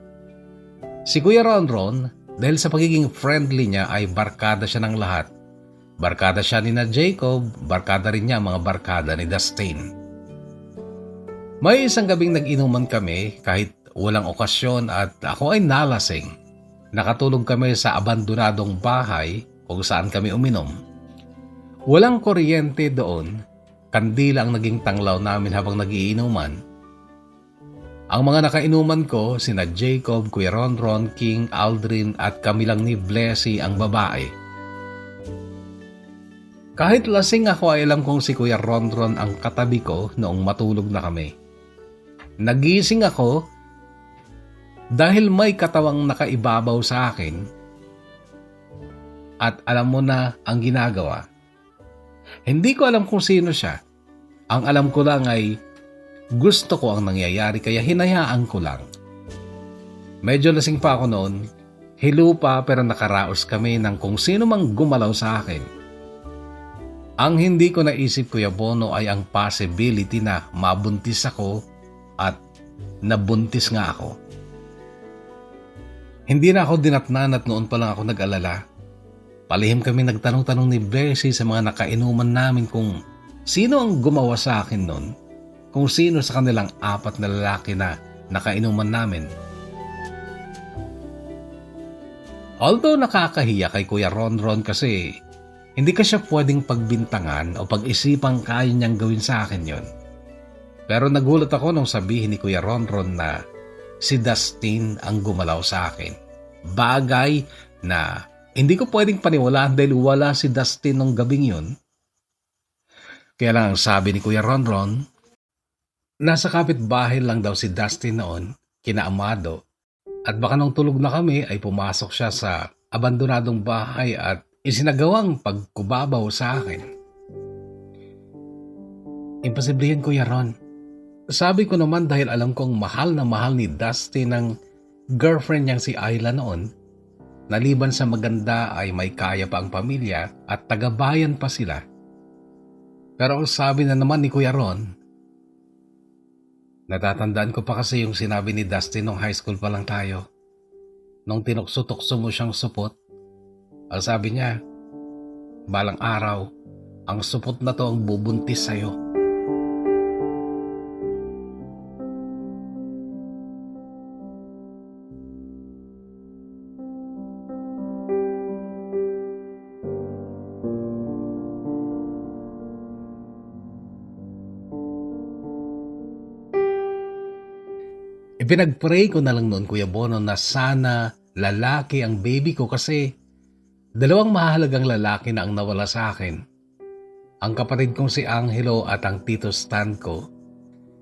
Si Kuya Ronron, dahil sa pagiging friendly niya ay barkada siya ng lahat. Barkada siya ni na Jacob, barkada rin niya mga barkada ni Dustin. May isang gabing nag-inuman kami kahit walang okasyon at ako ay nalasing. Nakatulog kami sa abandonadong bahay kung saan kami uminom. Walang kuryente doon, kandila ang naging tanglaw namin habang nagiinuman. Ang mga nakainuman ko, sina Jacob, Kuya Ronron, King, Aldrin at kami lang ni Blessy ang babae. Kahit lasing ako ay alam kong si Kuya Ronron ang katabi ko noong matulog na kami. Nagising ako dahil may katawang nakaibabaw sa akin at alam mo na ang ginagawa. Hindi ko alam kung sino siya. Ang alam ko lang ay gusto ko ang nangyayari kaya hinayaan ko lang. Medyo lasing pa ako noon. Hilo pa pero nakaraos kami ng kung sino mang gumalaw sa akin. Ang hindi ko naisip, Kuya Bono, ay ang possibility na mabuntis ako at nabuntis nga ako. Hindi na ako dinatnan at noon pa lang ako nag-alala. Palihim kami nagtanong-tanong ni Bessie sa mga nakainuman namin kung sino ang gumawa sa akin noon, kung sino sa kanilang 4 na lalaki na nakainuman namin. Although nakakahiya kay Kuya Ronron kasi hindi ka siya pwedeng pagbintangan o pag-isipang kaya niyang gawin sa akin yon. Pero nagulat ako nung sabihin ni Kuya Ronron na si Dustin ang gumalaw sa akin. Bagay na hindi ko pwedeng paniwalaan dahil wala si Dustin nung gabing yun. Kaya lang ang sabi ni Kuya Ronron, nasa kapitbahay lang daw si Dustin noon, kina Amado, at baka nung tulog na kami ay pumasok siya sa abandonadong bahay at isinagawang pagkubabaw sa akin. Imposible yan, Kuya Ron. Sabi ko naman dahil alam kong mahal na mahal ni Dustin ang girlfriend niyang si Ayla noon. Naliban sa maganda ay may kaya pa ang pamilya at tagabayan pa sila. Pero ang sabi na naman ni Kuya Ron, natatandaan ko pa kasi yung sinabi ni Dustin nung high school pa lang tayo. Nung tinukso-tukso mo siyang supot, ang sabi niya, balang araw, ang supot na to ang bubuntis sa'yo. Ipinag-pray ko na lang noon, Kuya Bono, na sana lalaki ang baby ko kasi 2 mahalagang lalaki na ang nawala sa akin. Ang kapatid kong si Angelo at ang Tito Stan ko.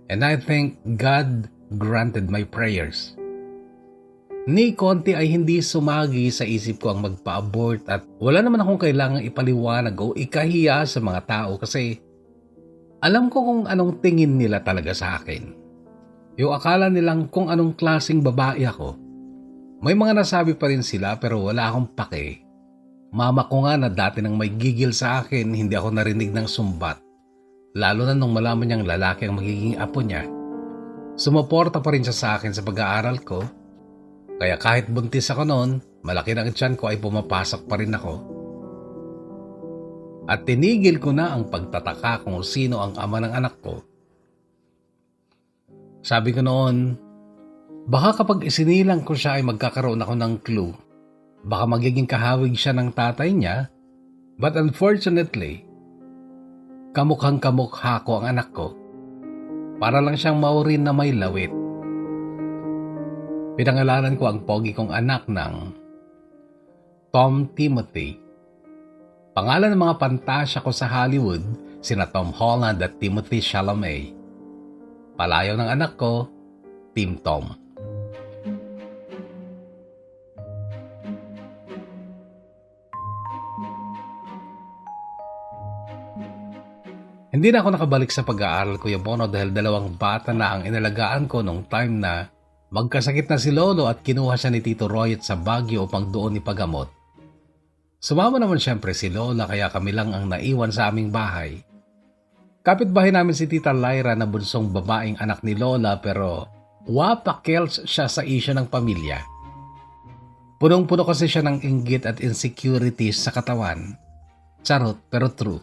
And I think God granted my prayers. Ni konti ay hindi sumagi sa isip ko ang magpa-abort at wala naman akong kailangang ipaliwanag o ikahiya sa mga tao kasi alam ko kung anong tingin nila talaga sa akin. Yung akala nilang kung anong klaseng babae ako. May mga nasabi pa rin sila pero wala akong pake. Mama ko nga na dati nang may gigil sa akin, hindi ako narinig ng sumbat. Lalo na nung malaman niyang lalaki ang magiging apo niya. Sumuporta pa rin siya sa akin sa pag-aaral ko. Kaya kahit buntis ako noon, malaki na ang tiyan ko ay pumapasok pa rin ako. At tinigil ko na ang pagtataka kung sino ang ama ng anak ko. Sabi ko noon, baka kapag isinilang ko siya ay magkakaroon ako ng clue. Baka magiging kahawig siya ng tatay niya. But unfortunately, kamukhang kamukha ko ang anak ko. Para lang siyang Maureen na may lawit. Pinangalanan ko ang pogi kong anak ng Tom Timothy. Pangalan ng mga pantasya ko sa Hollywood, sina Tom Holland at Timothy Chalamet. Palayaw ng anak ko, Team Tom. Hindi na ako nakabalik sa pag-aaral, Kuya Bono, dahil 2 bata na ang inalagaan ko nung time na magkasakit na si Lolo at kinuha siya ni Tito Royet sa Baguio upang doon ipagamot. Sumama naman siyempre si Lola kaya kami lang ang naiwan sa aming bahay. Kapitbahay namin si Tita Lyra na bunsong babaeng anak ni Lola pero wapakels siya sa isyu ng pamilya. Punong-puno kasi siya ng inggit at insecurities sa katawan. Charot pero true.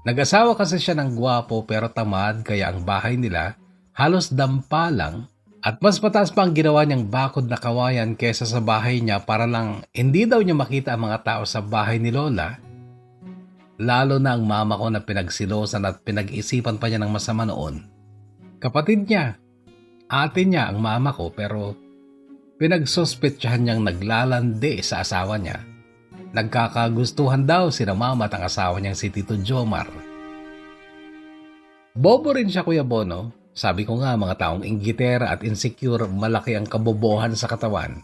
Nag-asawa kasi siya ng gwapo pero tamad kaya ang bahay nila halos dampa lang at mas mataas pa ang ginawa niyang bakod na kawayan kesa sa bahay niya para lang hindi daw niya makita ang mga tao sa bahay ni Lola. Lalo na ang mama ko na pinagsilosan at pinag-isipan pa niya ng masama noon. Kapatid niya, ate niya ang mama ko pero pinagsospetsahan niyang naglalandi sa asawa niya. Nagkakagustuhan daw sina mama at ang asawa niyang si Tito Jomar. Bobo rin siya, Kuya Bono. Sabi ko nga, mga taong inggitera at insecure, malaki ang kabobohan sa katawan.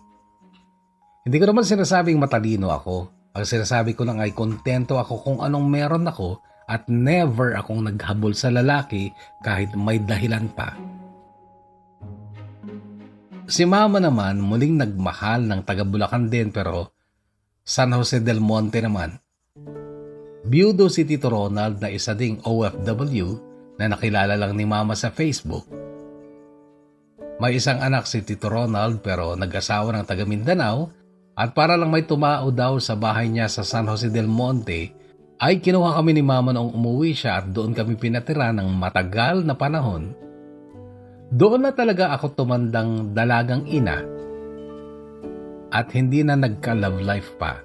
Hindi ko naman sinasabing matalino ako. Ang sinasabi ko lang ay kontento ako kung anong meron ako at never akong naghabol sa lalaki kahit may dahilan pa. Si mama naman muling nagmahal ng taga Bulacan din pero San Jose del Monte naman. Biyudo si Tito Ronald na isa ding OFW na nakilala lang ni mama sa Facebook. May isang anak si Tito Ronald pero nag-asawa ng taga Mindanao at para lang may tumao daw sa bahay niya sa San Jose del Monte ay kinuha kami ni mama noong umuwi siya at doon kami pinatira ng matagal na panahon. Doon na talaga ako tumandang dalagang ina at hindi na nagka-love life pa.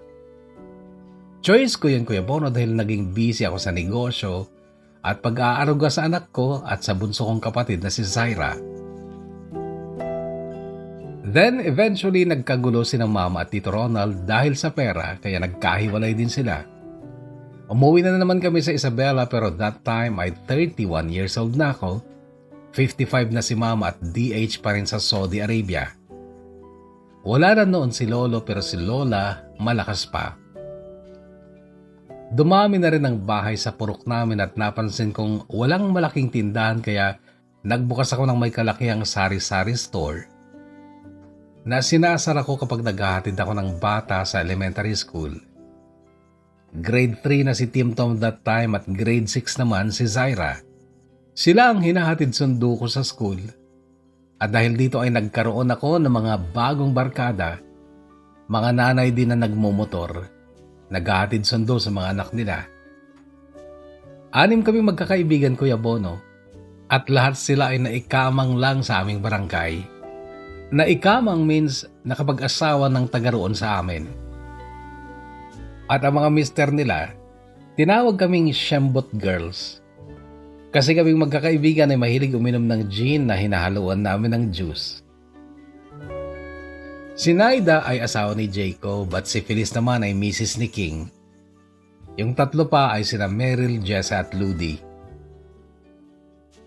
Choice ko yun, Kuya Bono, dahil naging busy ako sa negosyo at pag-aaruga sa anak ko at sa bunso kong kapatid na si Zaira. Then eventually nagkagulo si ng mama at Tito Ronald dahil sa pera kaya nagkahiwalay din sila. Umuwi na naman kami sa Isabela pero that time ay 31 years old na ako. 55 na si mama at DH pa rin sa Saudi Arabia. Wala na noon si lolo pero si lola malakas pa. Dumami na rin ang bahay sa purok namin at napansin kong walang malaking tindahan kaya nagbukas ako ng may kalakihang sari-sari store na sinasara ko kapag naghahatid ako ng bata sa elementary school. Grade 3 na si Tim Tom that time at grade 6 naman si Zaira. Sila ang hinahatid sundo ko sa school. At dahil dito ay nagkaroon ako ng mga bagong barkada, mga nanay din na nagmumotor, naghahatid sundo sa mga anak nila. 6 kami magkakaibigan, Kuya Bono, at lahat sila ay naikamang lang sa aming barangay. Naikamang means nakapag-asawa ng taga roon sa amin. At ang mga mister nila, tinawag kaming Shembot Girls. Kasi kaming magkakaibigan ay mahilig uminom ng gin na hinahaluan namin ng juice. Si Naida ay asawa ni Jacob at si Feliz naman ay Mrs. ni King. Yung tatlo pa ay sina Meryl, Jessa at Ludi.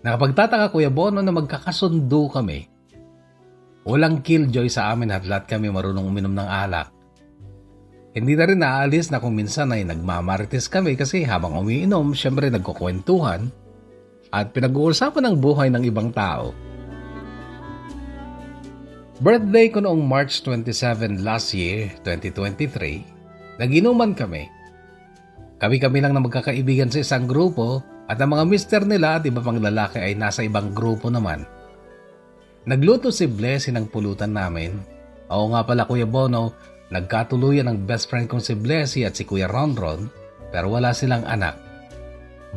Nakapagtataka, Kuya Bono, na magkakasundo kami. Walang killjoy sa amin at lahat kami marunong uminom ng alak. Hindi na rin naalis na kung minsan ay nagmamarites kami kasi habang umiinom, syempre nagkukwentuhan at pinag-uusapan ng buhay ng ibang tao. Birthday ko noong March 27 last year, 2023, naginuman kami. Kami-kami lang na magkakaibigan sa isang grupo at ang mga mister nila at iba pang lalaki ay nasa ibang grupo naman. Nagluto si Blessy ng pulutan namin. Oo nga pala, Kuya Bono, nagkatuluyan ang best friend kong si Blessy at si Kuya Ronron pero wala silang anak.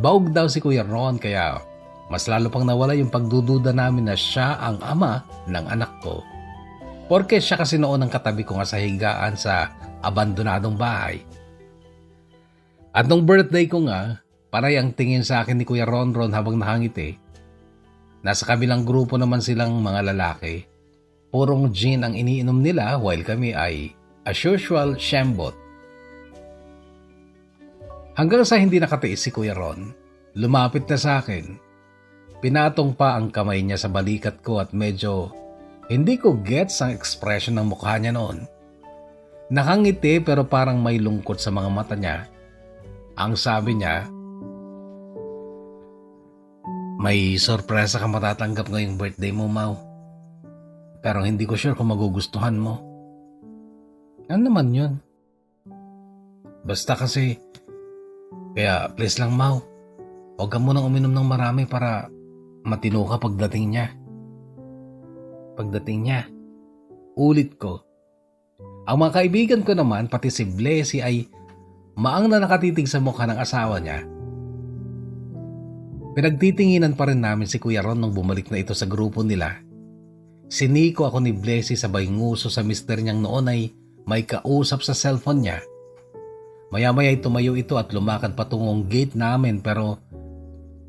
Baog daw si Kuya Ron kaya mas lalo pang nawala yung pagdududa namin na siya ang ama ng anak ko. Porke siya kasi noon ang katabi ko nga sa higaan sa abandonadong bahay. At nung birthday ko nga, panay ang tingin sa akin ni Kuya Ronron habang nakangiti. Nasa kabilang grupo naman silang mga lalaki. Purong gin ang iniinom nila while kami ay, as usual, shambot. Hanggang sa hindi nakatiis si Kuya Ron, lumapit na sa akin. Pinatong pa ang kamay niya sa balikat ko at medyo hindi ko gets ang expression ng mukha niya noon. Nakangiti pero parang may lungkot sa mga mata niya. Ang sabi niya, "May sorpresa ka matatanggap ngayong birthday mo, Mau. Pero hindi ko sure kung magugustuhan mo." Ano naman yun? Basta kasi, kaya please lang, Mau. Huwag ka munang uminom ng marami para matino ka pagdating niya. Pagdating niya. Ulit ko. Ang mga kaibigan ko naman, pati si Blessy ay maang na nakatitig sa mukha ng asawa niya. Pinagtitinginan pa rin namin si Kuya Ron nung bumalik na ito sa grupo nila. Siniko ako ni Blessy sabay nguso sa mister niyang noon ay may kausap sa cellphone niya. Maya-maya ay tumayo ito at lumakad patungong gate namin pero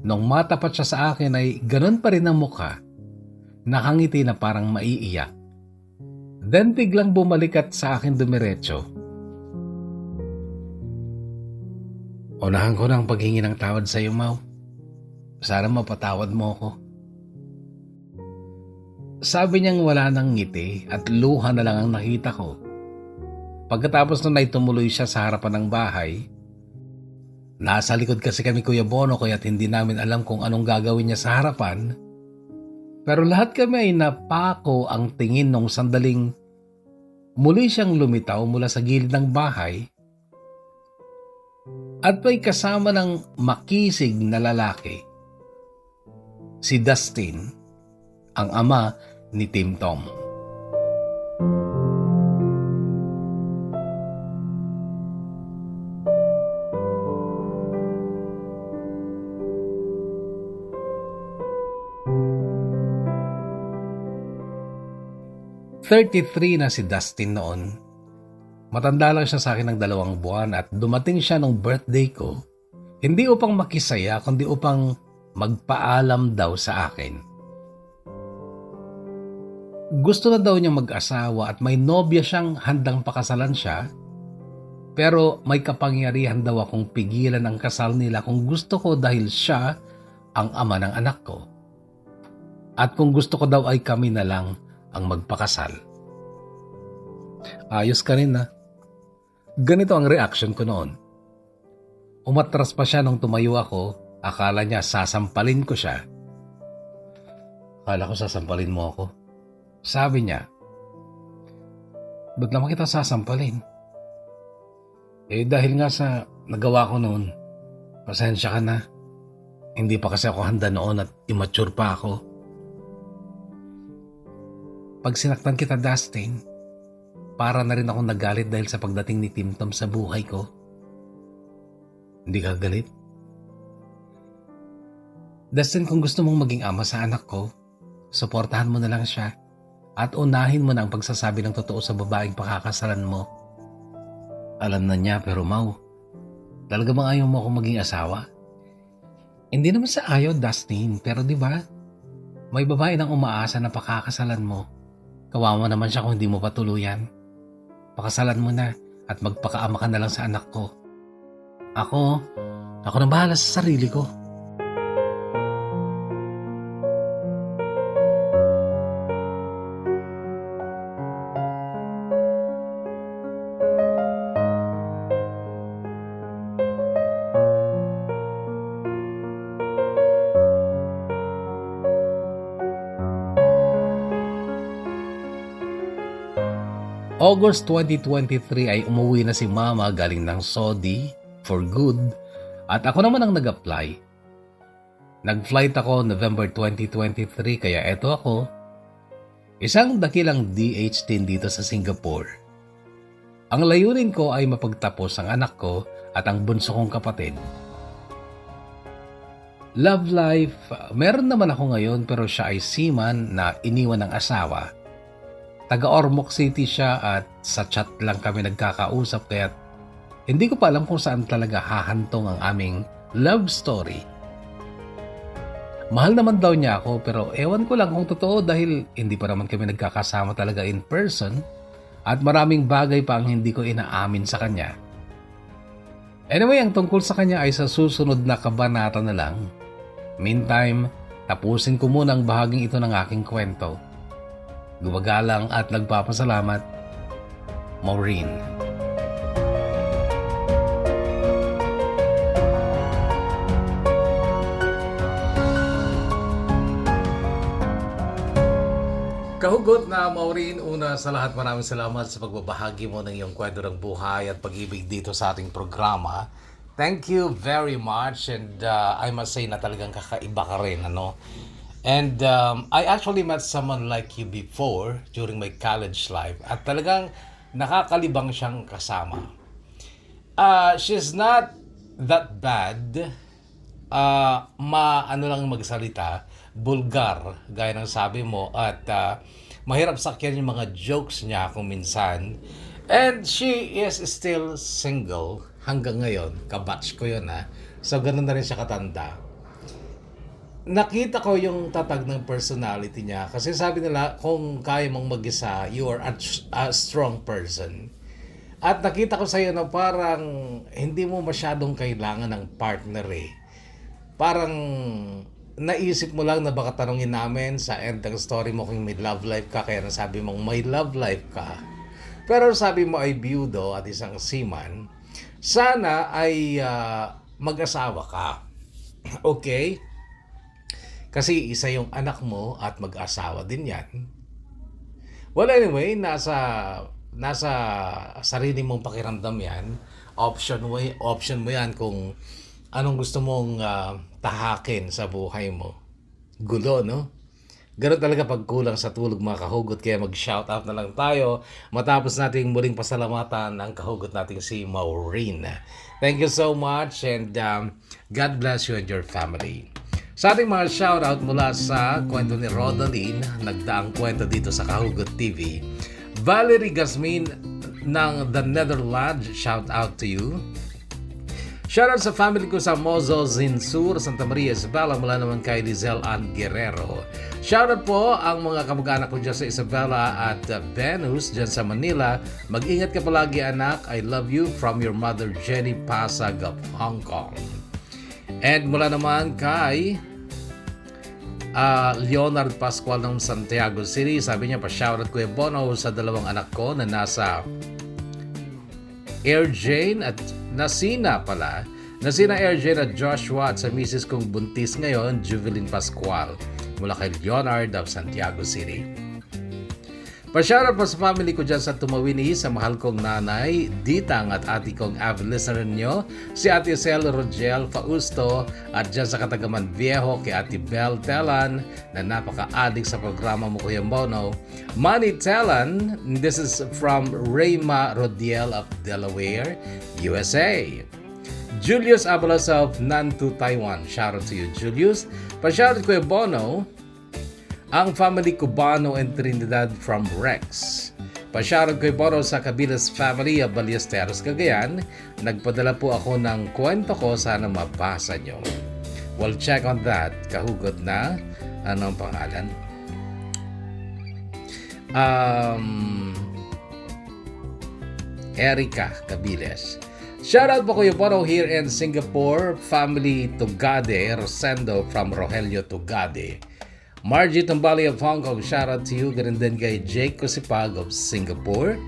nung matapat siya sa akin ay ganun pa rin ang mukha. Nakangiti na parang maiiyak. Then biglang bumalik at sa akin dumiretso. Unahan ko ng paghingi ng tawad sa iyo, Mau. Sana mapatawad mo ako. Sabi niyang wala nang ngiti at luha na lang ang nakita ko. Pagkatapos nun ay tumuloy siya sa harapan ng bahay. Nasa likod kasi kami Kuya Bono kaya't hindi namin alam kung anong gagawin niya sa harapan. Pero lahat kami ay napako ang tingin nung sandaling muli siyang lumitaw mula sa gilid ng bahay at may kasama ng makisig na lalaki. Si Dustin, ang ama ni Tim Tom. "33 na si Dustin noon. Matanda lang siya sa akin ng 2 buwan at dumating siya nung birthday ko, hindi upang makisaya kundi upang magpaalam daw sa akin. Gusto na daw niyang mag-asawa at may nobya siyang handang pakasalan siya, pero may kapangyarihan daw akong pigilan ang kasal nila kung gusto ko dahil siya ang ama ng anak ko. At kung gusto ko daw ay kami na lang ang magpakasal." Ayos ka rin na. Ganito ang reaction ko noon. Umatras pa siya nung tumayo ako, akala niya sasampalin ko siya. "Akala ko sasampalin mo ako." Sabi niya. "Ba't naman kita sasampalin?" Dahil nga sa nagawa ko noon, pasensya ka na. Hindi pa kasi ako handa noon at immature pa ako. Pag sinaktan kita, Dustin, para na rin ako nagalit dahil sa pagdating ni Tim Tom sa buhay ko. Hindi ka galit? Dustin, kung gusto mong maging ama sa anak ko, suportahan mo na lang siya at unahin mo na ang pagsasabi ng totoo sa babaeng pakakasalan mo. Alam na niya pero Mau, talaga bang ayaw mo akong maging asawa? Hindi naman sa ayaw, Dustin, pero di ba? May babae nang umaasa na pakakasalan mo. Kawawa naman siya kung hindi mo patuluyan. Pakasalan mo na at magpakaama ka na lang sa anak ko. Ako na bahala sa sarili ko. August 2023 ay umuwi na si Mama galing ng Saudi for good at ako naman ang nag-apply. Nag-flight ako November 2023 kaya eto ako, isang dakilang DH din dito sa Singapore. Ang layunin ko ay mapagtapos ang anak ko at ang bunso kong kapatid. Love life, meron naman ako ngayon pero siya ay seaman na iniwan ng asawa. Taga Ormoc City siya at sa chat lang kami nagkakausap kaya hindi ko pa alam kung saan talaga hahantong ang aming love story. Mahal naman daw niya ako pero ewan ko lang kung totoo dahil hindi pa naman kami nagkakasama talaga in person at maraming bagay pa ang hindi ko inaamin sa kanya. Anyway, ang tungkol sa kanya ay sa susunod na kabanata na lang. Meantime, tapusin ko muna ang bahaging ito ng aking kwento. Gumagalang at nagpapasalamat, Maureen. Kahugot na Maureen, una sa lahat maraming salamat sa pagbabahagi mo ng iyong kwento ng buhay at pag-ibig dito sa ating programa. Thank you very much and I must say na talagang kakaiba ka rin, ano? And I actually met someone like you before during my college life at talagang nakakalibang siyang kasama. She's not that bad, ano lang magsalita, bulgar, gaya ng sabi mo, at mahirap sakyan yung mga jokes niya kung minsan. And she is still single hanggang ngayon, kabatch ko yun So ganun na rin siya katanda. Nakita ko yung tatag ng personality niya kasi sabi nila kung kaya mong mag-isa, you are a strong person. At nakita ko sa iyo na parang hindi mo masyadong kailangan ng partner eh. Parang naisip mo lang na baka tanungin namin sa end ng story mo kung may love life ka, kaya nasabi mong may love life ka. Pero sabi mo ay biyudo at isang seaman, sana ay mag-asawa ka. Okay? Kasi isa yung anak mo at mag-asawa din yan. Well, anyway, nasa sarili mong pakiramdam yan. Option mo yan kung anong gusto mong tahakin sa buhay mo. Gulo, no? Ganun talaga pag kulang sa tulog mga kahugot, kaya mag-shoutout na lang tayo matapos nating muling pasalamatan ang kahugot nating si Maureen. Thank you so much and God bless you and your family. Sa ating mga shoutout mula sa kwento ni Rodaline, nagdaang kwento dito sa Kahugot TV. Valerie Gasmin ng The Netherlands, shout out to you. Shoutout sa family ko sa Mozo Zinsur, Santa Maria Isabela, mula naman kay Lizelle Ann Guerrero. Shoutout po ang mga kamag-anak ko dyan sa Isabela at Venus dyan sa Manila. Mag-ingat ka palagi anak, I love you, from your mother Jenny Pasag of Hong Kong. And mula naman kay Leonard Pascual ng Santiago City, sabi niya pa-shoutout Kuya Bono sa dalawang anak ko na nasa Air Jane at Nasina Air Jane at Joshua, at sa misis kong buntis ngayon, Juvelin Pascual, mula kay Leonard of Santiago City. Pa-shoutout pa sa family ko dyan sa Tumawini, sa mahal kong nanay, Ditang, at ati kong avid listener nyo, si Ate Cel Rogel Fausto, at dyan sa Katagaman Viejo kay Ate Bel Telan, na napaka-addict sa programa mo Kuya Bono. Manny Telan, this is from Rayma Rodiel of Delaware, USA. Julius Abalos of Nantu, Taiwan, shoutout to you Julius. Pa-shoutout Kuya Bono, ang family Cubano and Trinidad from Rex. Pa-shoutout kay Bono sa Cabilas family of Ballesteros, Cagayan. Nagpadala po ako ng kwento ko, sana mabasa nyo. Well, check on that. Kahugot na. Anong pangalan? Erika Cabiles. Shoutout po Kuya Bono here in Singapore. Family Tugade, Rosendo from Rogelio Tugade. Margie Tumbali of Hong Kong, shoutout to you. Ganun din kay Jake Kusipag of Singapore.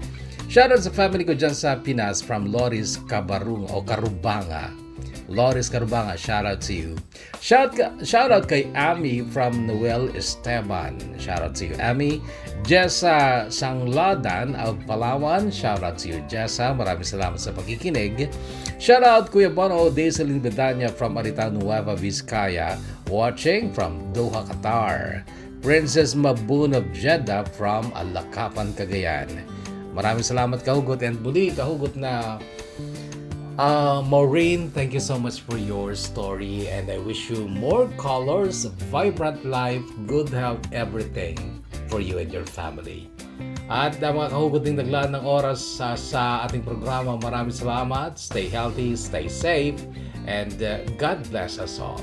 Shoutout sa family ko dyan sa Pinas from Loris Cabarung o Carubanga. Loris Carubanga, shoutout to you. Shoutout kay Ami from Noel Esteban. Shoutout to you, Ami. Jessa Sangladan of Palawan, shoutout to you, Jessa. Maraming salamat sa pagkikinig. Shoutout Kuya Bono, Daiselin Bedanya from Arita Nueva Vizcaya, watching from Doha, Qatar. Princess Mabun of Jeddah from Alakapan, Cagayan. Maraming salamat kahugot, and muli kahugot na Maureen, thank you so much for your story, and I wish you more colors, vibrant life, good health, everything for you and your family. At mga kahugot din naglaan ng oras sa ating programa, maraming salamat. Stay healthy, stay safe, and God bless us all.